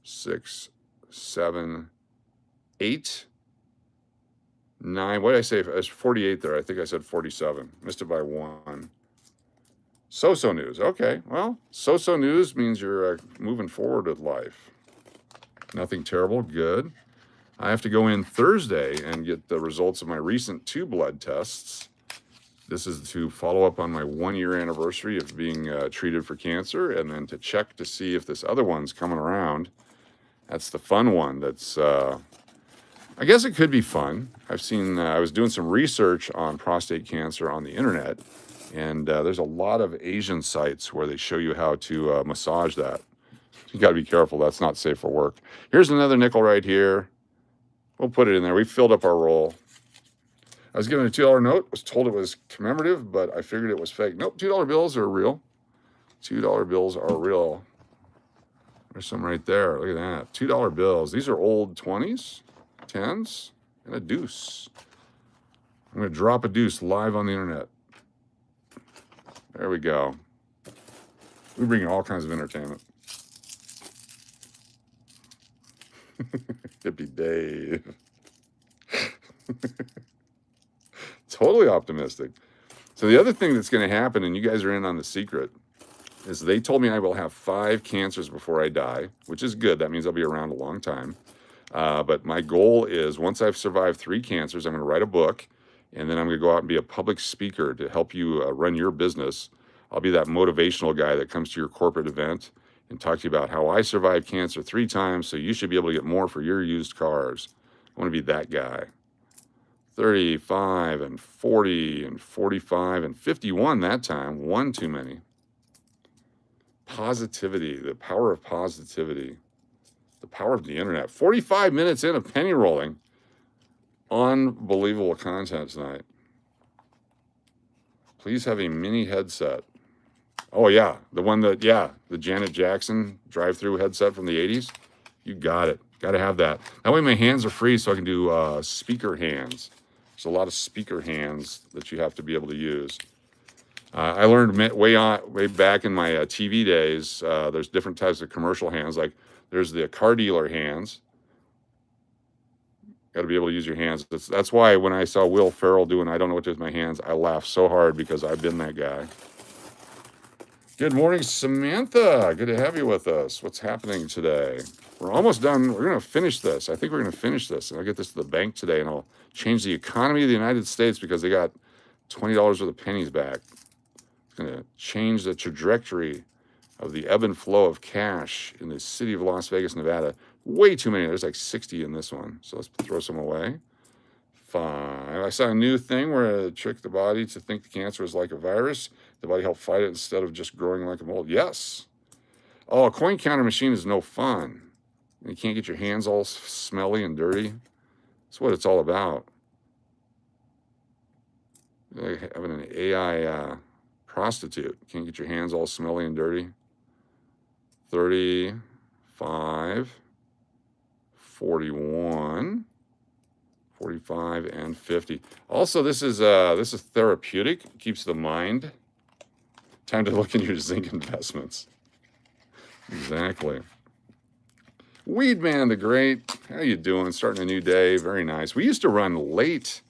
6, 7, 8, 9. What did I say? It's 48 there. I think I said 47. Missed it by 1. So-so news. Okay, well, so-so news means you're moving forward with life. Nothing terrible. Good. I have to go in Thursday and get the results of my recent 2 blood tests. This is to follow up on my 1-year anniversary of being treated for cancer, and then to check to see if this other one's coming around. That's the fun one. That's, I guess it could be fun. I was doing some research on prostate cancer on the internet, and there's a lot of Asian sites where they show you how to massage that. You got to be careful. That's not safe for work. Here's another nickel right here. We'll put it in there. We filled up our roll. I was given a $2 note. Was told it was commemorative, but I figured it was fake. Nope, $2 bills are real. $2 bills are real. There's some right there. Look at that. $2 bills. These are old 20s, 10s, and a deuce. I'm going to drop a deuce live on the internet. There we go. We bring you all kinds of entertainment. Hippie Dave. Totally optimistic. So the other thing that's going to happen, and you guys are in on the secret, is they told me I will have 5 cancers before I die, which is good. That means I'll be around a long time. But my goal is once I've survived 3 cancers, I'm going to write a book, and then I'm going to go out and be a public speaker to help you run your business. I'll be that motivational guy that comes to your corporate event and talk to you about how I survived cancer 3 times, so you should be able to get more for your used cars. I want to be that guy. 35 and 40 and 45 and 51 that time. 1 too many. Positivity, the power of positivity, the power of the internet. 45 minutes in of penny rolling. Unbelievable content tonight. Please have a mini headset. Oh, yeah. The one that, yeah, the Janet Jackson drive-through headset from the 80s. You got it. Got to have that. That way my hands are free so I can do speaker hands. There's a lot of speaker hands that you have to be able to use. I learned way back in my TV days, there's different types of commercial hands. Like there's the car dealer hands. Got to be able to use your hands. That's why when I saw Will Ferrell doing I don't know what to do with my hands, I laughed so hard because I've been that guy. Good morning, Samantha. Good to have you with us. What's happening today? We're almost done. We're going to finish this. I think we're going to finish this. And I'll get this to the bank today, and I'll change the economy of the United States because they got $20 worth of pennies back. It's going to change the trajectory of the ebb and flow of cash in the city of Las Vegas, Nevada. Way too many. There's like 60 in this one. So let's throw some away. 5. I saw a new thing where it tricked the body to think the cancer was like a virus. The body helped fight it instead of just growing like a mold. Yes. Oh, a coin counter machine is no fun. You can't get your hands all smelly and dirty. That's what it's all about. Like having an AI prostitute. Can't get your hands all smelly and dirty. 35, 41, 45, and 50. Also, this is therapeutic. It keeps the mind. Time to look into your zinc investments. Exactly. Weed Man the Great, how you doing? Starting a new day. Very nice. We used to run late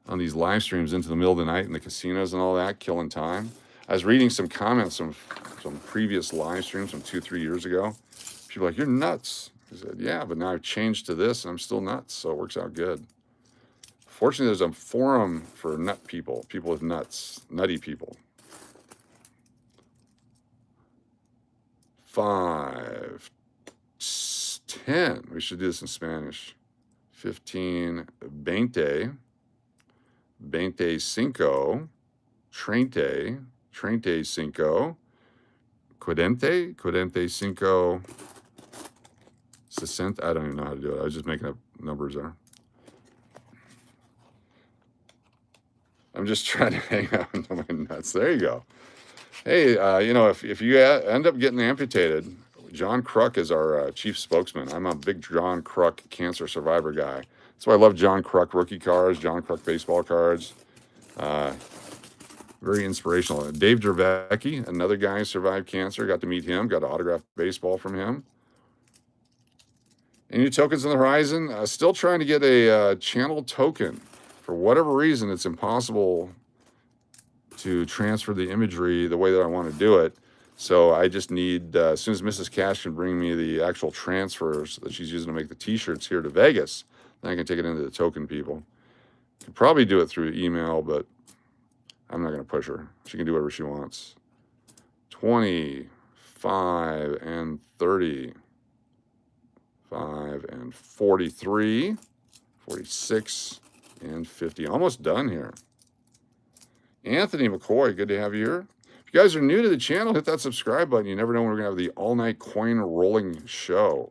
on these live streams into the middle of the night in the casinos and all that, killing time. I was reading some comments from some previous live streams from 2-3 years ago. People were like, you're nuts. I said, yeah, but now I've changed to this and I'm still nuts, so it works out good. Fortunately, there's a forum for nut people, people with nuts, nutty people. 5, 10. We should do this in Spanish. 15, 20, 25, 30, 35, 40, 45, 60. I don't even know how to do it. I was just making up numbers there. I'm just trying to hang out into my nuts. There you go. Hey, if you end up getting amputated, John Kruk is our chief spokesman. I'm a big John Kruk cancer survivor guy. That's why I love John Kruk rookie cards, John Kruk baseball cards. Very inspirational. Dave Dravecki, another guy who survived cancer. Got to meet him. Got an autographed baseball from him. Any tokens on the horizon? Still trying to get a channel token. For whatever reason, it's impossible to transfer the imagery the way that I want to do it. So I just need, as soon as Mrs. Cash can bring me the actual transfers that she's using to make the t-shirts here to Vegas, then I can take it into the token people. Could probably do it through email, but I'm not going to push her. She can do whatever she wants. 25 and 30. 5 and 43. 46 and 50. Almost done here. Anthony McCoy, good to have you here. If you guys are new to the channel, hit that subscribe button. You never know when we're going to have the all-night coin rolling show.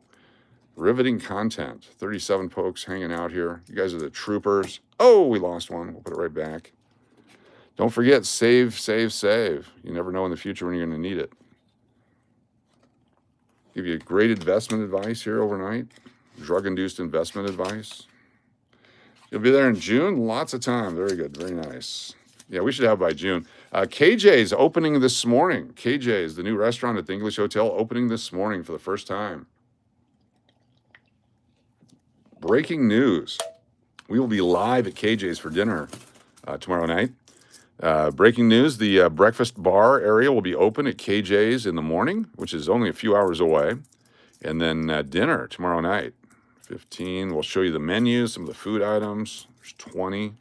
Riveting content. 37 folks hanging out here. You guys are the troopers. Oh, we lost one. We'll put it right back. Don't forget, save, save, save. You never know in the future when you're going to need it. Give you great investment advice here overnight. Drug-induced investment advice. You'll be there in June. Lots of time. Very good. Very nice. Yeah, we should have by June. KJ's opening this morning. KJ's, the new restaurant at the English Hotel, opening this morning for the first time. Breaking news. We will be live at KJ's for dinner tomorrow night. Breaking news, the breakfast bar area will be open at KJ's in the morning, which is only a few hours away. And then dinner tomorrow night. 15, we'll show you the menus, some of the food items. There's 20.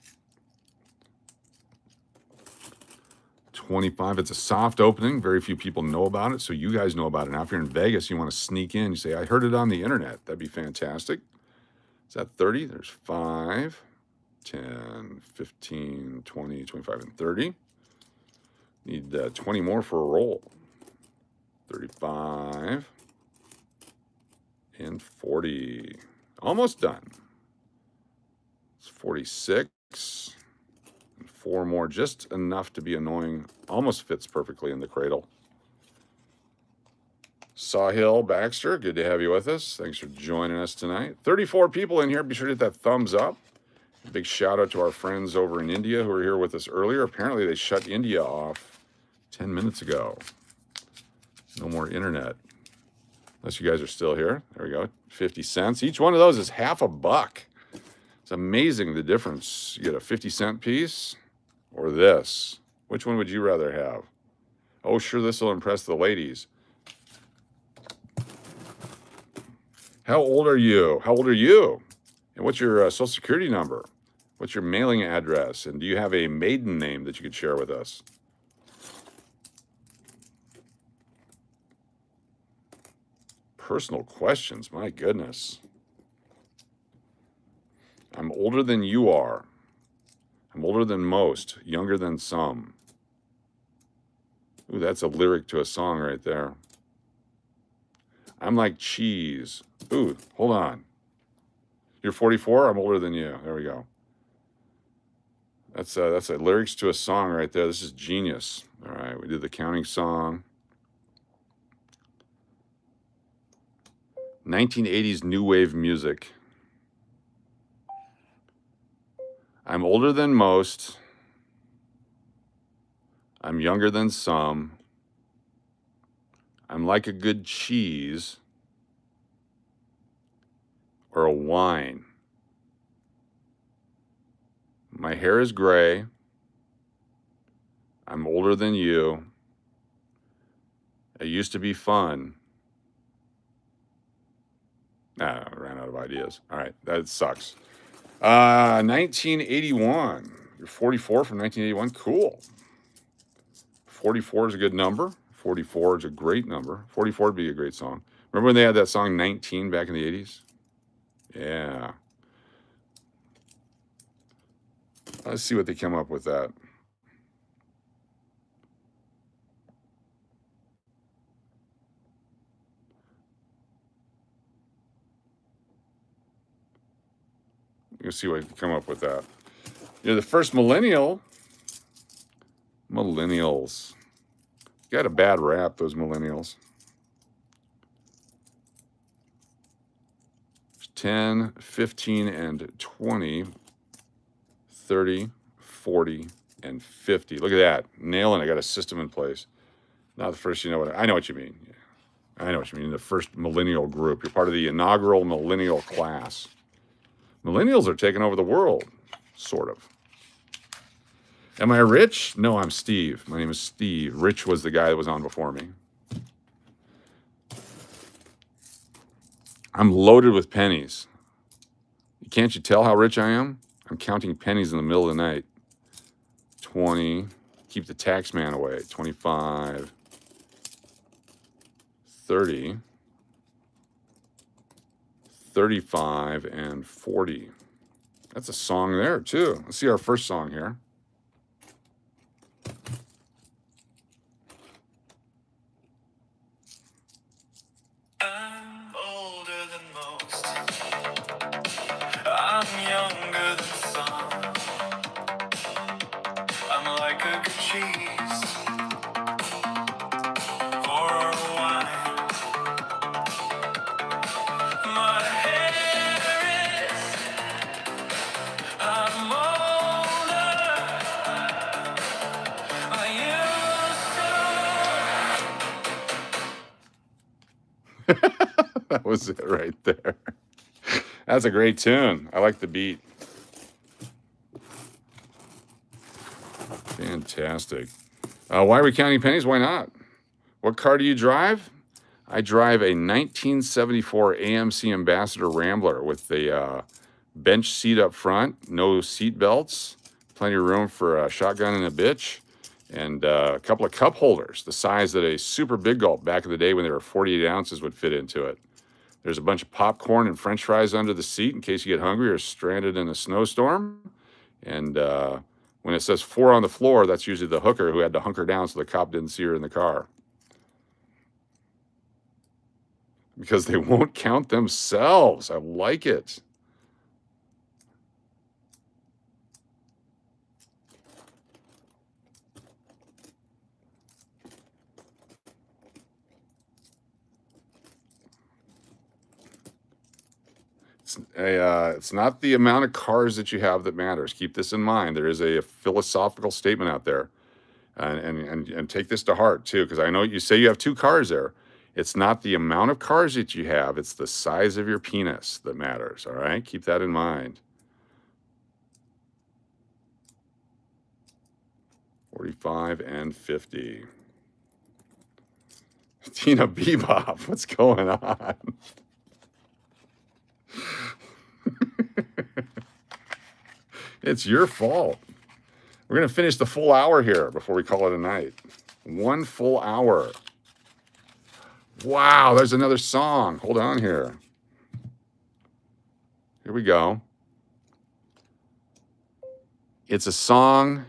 25, it's a soft opening. Very few people know about it, so you guys know about it. Now, if you're in Vegas, you want to sneak in, you say, I heard it on the internet. That'd be fantastic. Is that 30? There's 5, 10, 15, 20, 25, and 30. Need 20 more for a roll. 35 and 40. Almost done. It's 46 and 4 more, just enough to be annoying. Almost fits perfectly in the cradle. Sawhill Baxter, good to have you with us. Thanks for joining us tonight. 34 people in here. Be sure to hit that thumbs up. A big shout out to our friends over in India who were here with us earlier. Apparently they shut India off 10 minutes ago. No more internet. Unless you guys are still here. There we go. 50 cents. Each one of those is half a buck. It's amazing the difference. You get a 50-cent piece or this. Which one would you rather have? Oh, sure, this will impress the ladies. How old are you? How old are you? And what's your social security number? What's your mailing address? And do you have a maiden name that you could share with us? Personal questions, my goodness. I'm older than you are. I'm older than most, younger than some. Ooh, that's a lyric to a song right there. I'm like cheese. Ooh, hold on. You're 44? I'm older than you. There we go. That's a lyrics to a song right there. This is genius. All right, we did the counting song. 1980s new wave music. I'm older than most. I'm younger than some. I'm like a good cheese or a wine. My hair is gray. I'm older than you. It used to be fun. I ran out of ideas. All right, that sucks. 1981. You're 44 from 1981. Cool. 44 is a good number. 44 is a great number. 44 would be a great song. Remember when they had that song 19 back in the 80s? Yeah. Let's see what they come up with that. You'll see what they come up with that. You're the first millennial. Millennials. Got a bad rap, those millennials. 10, 15, and 20, 30, 40, and 50. Look at that. Nailing it. I got a system in place. Not the first, you know what I know what you mean. I know what you mean. The first millennial group. You're part of the inaugural millennial class. Millennials are taking over the world, sort of. Am I Rich? No, I'm Steve. My name is Steve. Rich was the guy that was on before me. I'm loaded with pennies. Can't you tell how rich I am? I'm counting pennies in the middle of the night. 20. Keep the tax man away. 25. 30. 35 and 40. That's a song there, too. Let's see our first song here. I'm older than most. I'm younger than some. I'm like a good cheese or a wine. My hair is, I'm older. I used to. That was it right there. That's a great tune. I like the beat. Fantastic. Why are we counting pennies? Why not? What car do you drive? I drive a 1974 AMC Ambassador Rambler with the bench seat up front, no seat belts, plenty of room for a shotgun and a bitch, and a couple of cup holders, the size that a super big gulp back in the day when they were 48 ounces would fit into it. There's a bunch of popcorn and french fries under the seat in case you get hungry or stranded in a snowstorm. And when it says 4 on the floor, that's usually the hooker who had to hunker down so the cop didn't see her in the car. Because they won't count themselves. I like it. It's not the amount of cars that you have that matters. Keep this in mind. There is a philosophical statement out there, and take this to heart too, because I know you say you have 2 cars there. It's not the amount of cars that you have, it's the size of your penis that matters. All right, keep that in mind. 45 and 50. Tina Bebop, what's going on? It's your fault. We're going to finish the full hour here before we call it a night. 1 full hour. Wow, there's another song. Hold on here. Here we go. It's a song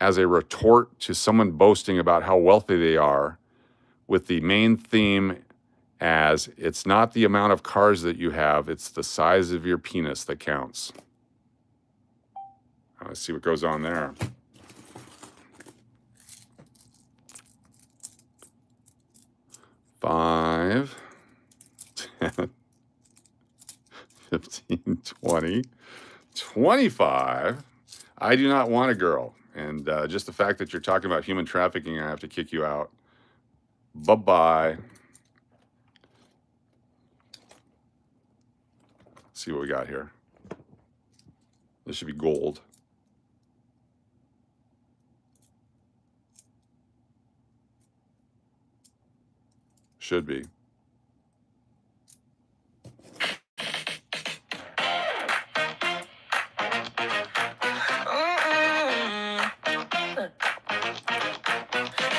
as a retort to someone boasting about how wealthy they are, with the main theme as it's not the amount of cars that you have, it's the size of your penis that counts. Let's see what goes on there. Five, 10, 15, 20, 25. I do not want a girl. And just the fact that you're talking about human trafficking, I have to kick you out. Bye-bye. Let's see what we got here. This should be gold. Should be.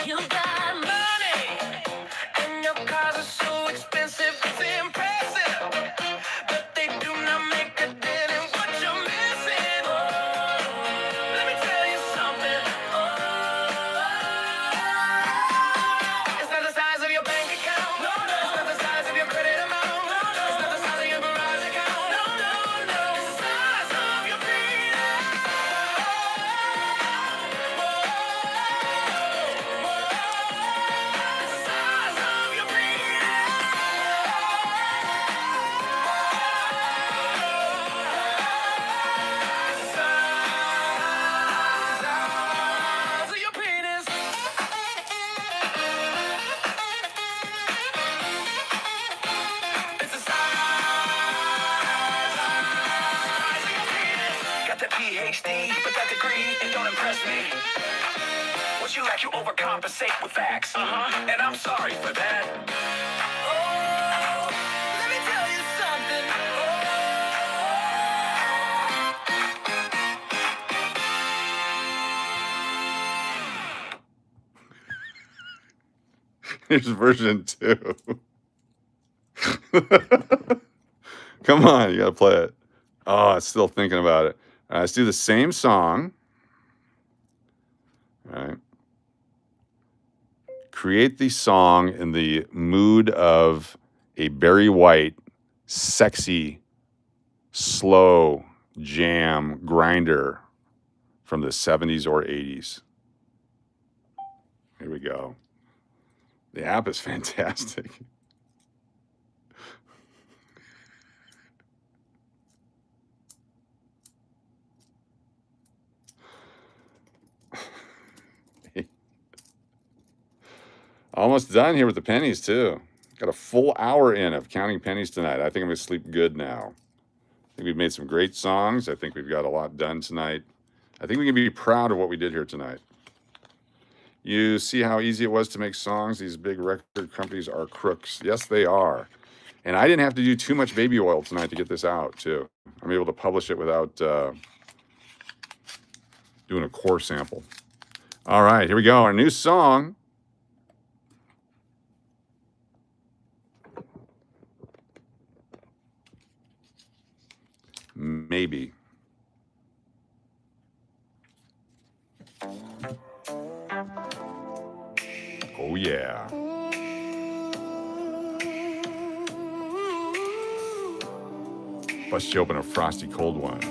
You got money, and your cars are so expensive, it's impressive. But they do not make a dent in what you're missing. Oh, let me tell you something. It's not the size of your bank account. No, no. It's not the size of your credit amount. No, no. It's not the size of your garage account. No, no, no. It's the size of your penis. PhD, but that degree, it don't impress me. What you like, you overcompensate with facts. And I'm sorry for that. Oh, let me tell you something. Here's version 2. Come on, you gotta play it. Oh, I'm still thinking about it. Let's do the same song. All right. Create the song in the mood of a Barry White, sexy, slow jam grinder from the 70s or 80s. Here we go. The app is fantastic. Almost done here with the pennies, too. Got a full hour in of counting pennies tonight. I think I'm going to sleep good now. I think we've made some great songs. I think we've got a lot done tonight. I think we can be proud of what we did here tonight. You see how easy it was to make songs? These big record companies are crooks. Yes, they are. And I didn't have to do too much baby oil tonight to get this out, too. I'm able to publish it without doing a core sample. All right, here we go. Our new song. Maybe. Oh, yeah. Bust you open a frosty cold one.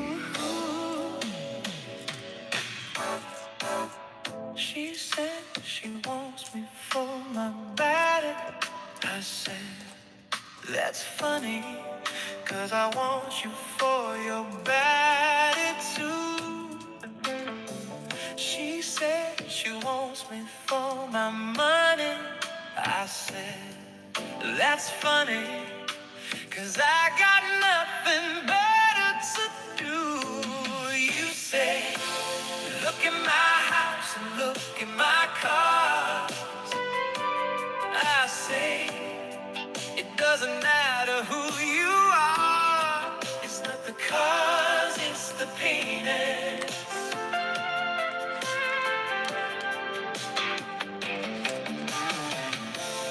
She said she wants me for my body. I said, that's funny, 'cause I I want you for your bad attitude. She said she wants me for my money. I said, that's funny, 'cause I got nothing better to do. You say, look at my house and look at my car. I say, it doesn't matter who you are. It's not the cars, it's the penis.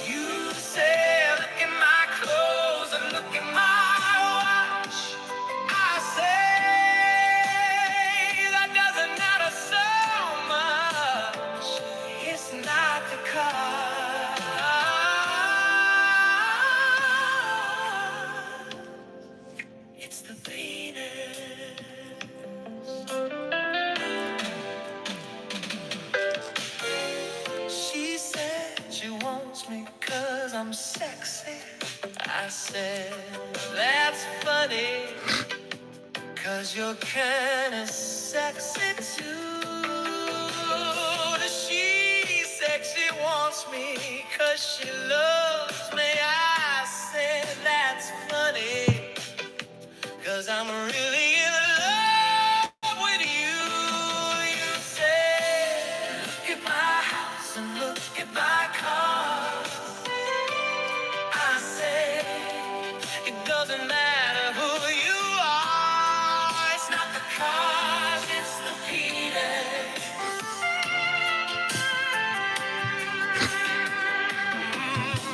You say, look at my clothes and look at my watch. I say, that doesn't matter so much. It's not the car. It's the penis. She said she wants me 'cause I'm sexy. I said, that's funny, 'cause you're kinda sexy too. She said she wants me 'cause she loves me. I said, that's funny, 'cause I'm really in love with you. You said, look at my house and look at my car. I say, it doesn't matter who you are. It's not the cars, it's the penis.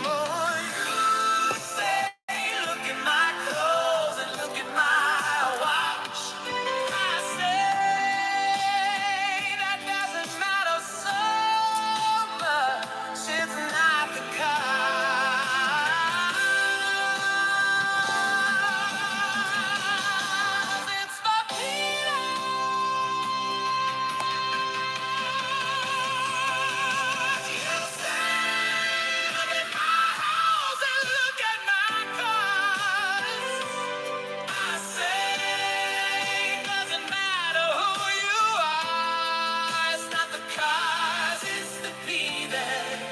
Oh, you say, look at my clothes and look at my watch. I say, that doesn't matter so much. It's not the cars, it's the penis. You say, look at my house and look at my cars. I say, doesn't matter who you are. It's not the cars, it's the penis.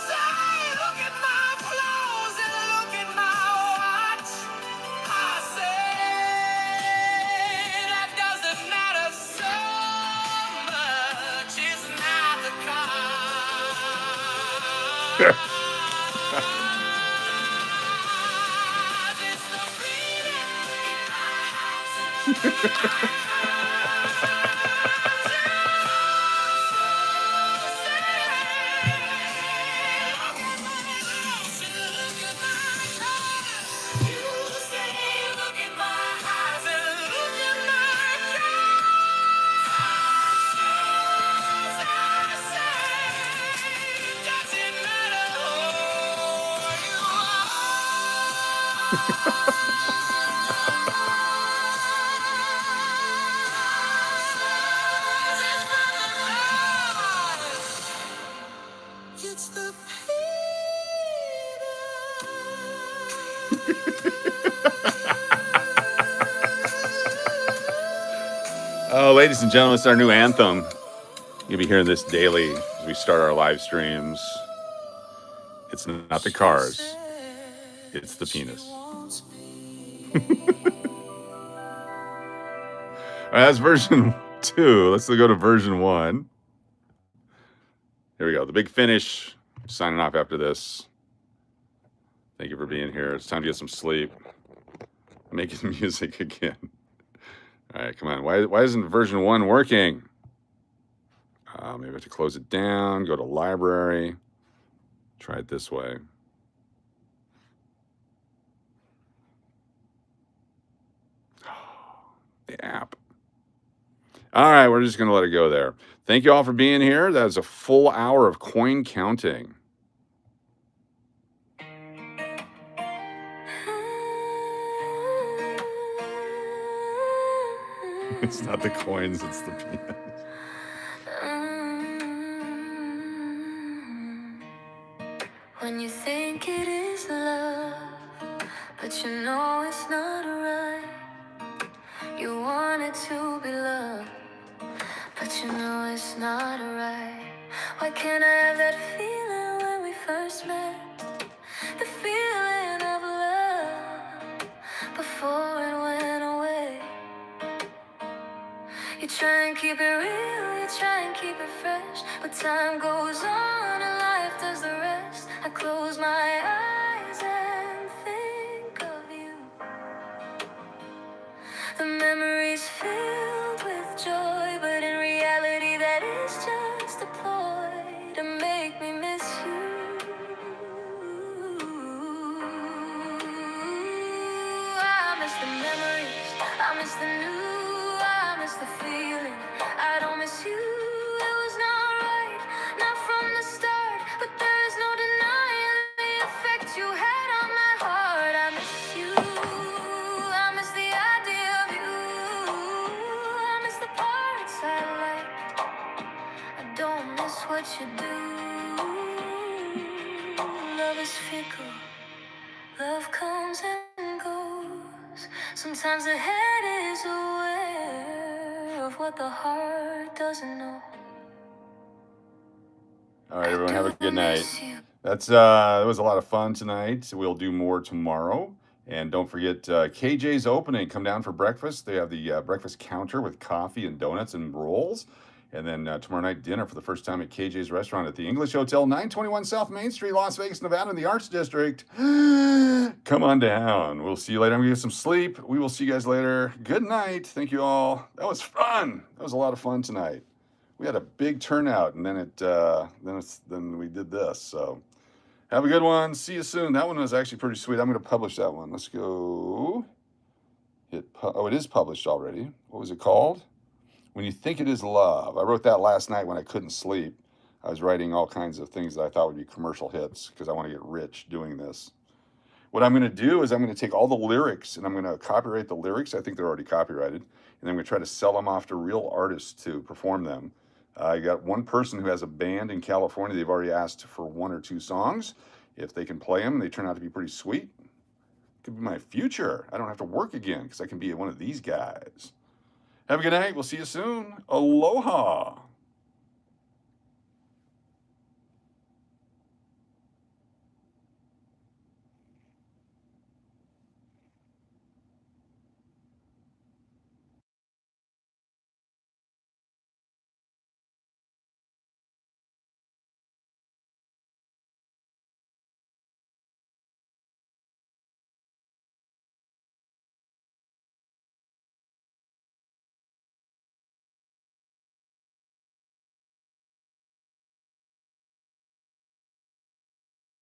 Say, look at my clothes and look at my watch. I say, that doesn't matter so much. It's not the cars, it's the it's the Oh, ladies and gentlemen, it's our new anthem. You'll be hearing this daily as we start our live streams. It's not the cars, it's the penis. That's version 2. Let's go to version 1. Here we go. The big finish. Signing off after this. Thank you for being here. It's time to get some sleep. Making music again. All right, come on. Why isn't version 1 working? Maybe I have to close it down, go to library. Try it this way. The app. All right, we're just going to let it go there. Thank you all for being here. That was a full hour of coin counting. It's not the coins, it's the penis. When you think it is love, but you know it's not right. You want it to be love, but you know it's not right. Why can't I have that feeling when we first met? The feeling of love before it went away. You try and keep it real, you try and keep it fresh, but time goes on and life does the rest. I close my eyes and think of you. The memories filled with joy, but in reality that is just a ploy to make me miss you. I miss the memories, I miss the new, I miss the feeling. I don't miss you, it was not right, not from the start, but there is no denying the effect you had on my heart. I miss you, I miss the idea of you, I miss the parts I like, I don't miss what you do. Love is fickle, love comes and goes. Sometimes the head is aware of what the heart doesn't know. All right, everyone, have a good night. That's it was a lot of fun tonight. We'll do more tomorrow. And don't forget KJ's opening. Come down for breakfast. They have the breakfast counter with coffee and donuts and rolls. And then tomorrow night, dinner for the first time at KJ's restaurant at the English Hotel, 921 South Main Street, Las Vegas, Nevada, in the Arts District. Come on down. We'll see you later. I'm going to get some sleep. We will see you guys later. Good night. Thank you all. That was fun. That was a lot of fun tonight. We had a big turnout, and then we did this. So have a good one. See you soon. That one was actually pretty sweet. I'm going to publish that one. Let's go. It is published already. What was it called? When You Think It Is Love. I wrote that last night when I couldn't sleep. I was writing all kinds of things that I thought would be commercial hits because I want to get rich doing this. What I'm going to do is I'm going to take all the lyrics and I'm going to copyright the lyrics. I think they're already copyrighted. And I'm going to try to sell them off to real artists to perform them. I got one person who has a band in California. They've already asked for 1 or 2 songs. If they can play them, they turn out to be pretty sweet. It could be my future. I don't have to work again because I can be one of these guys. Have a good night. We'll see you soon. Aloha.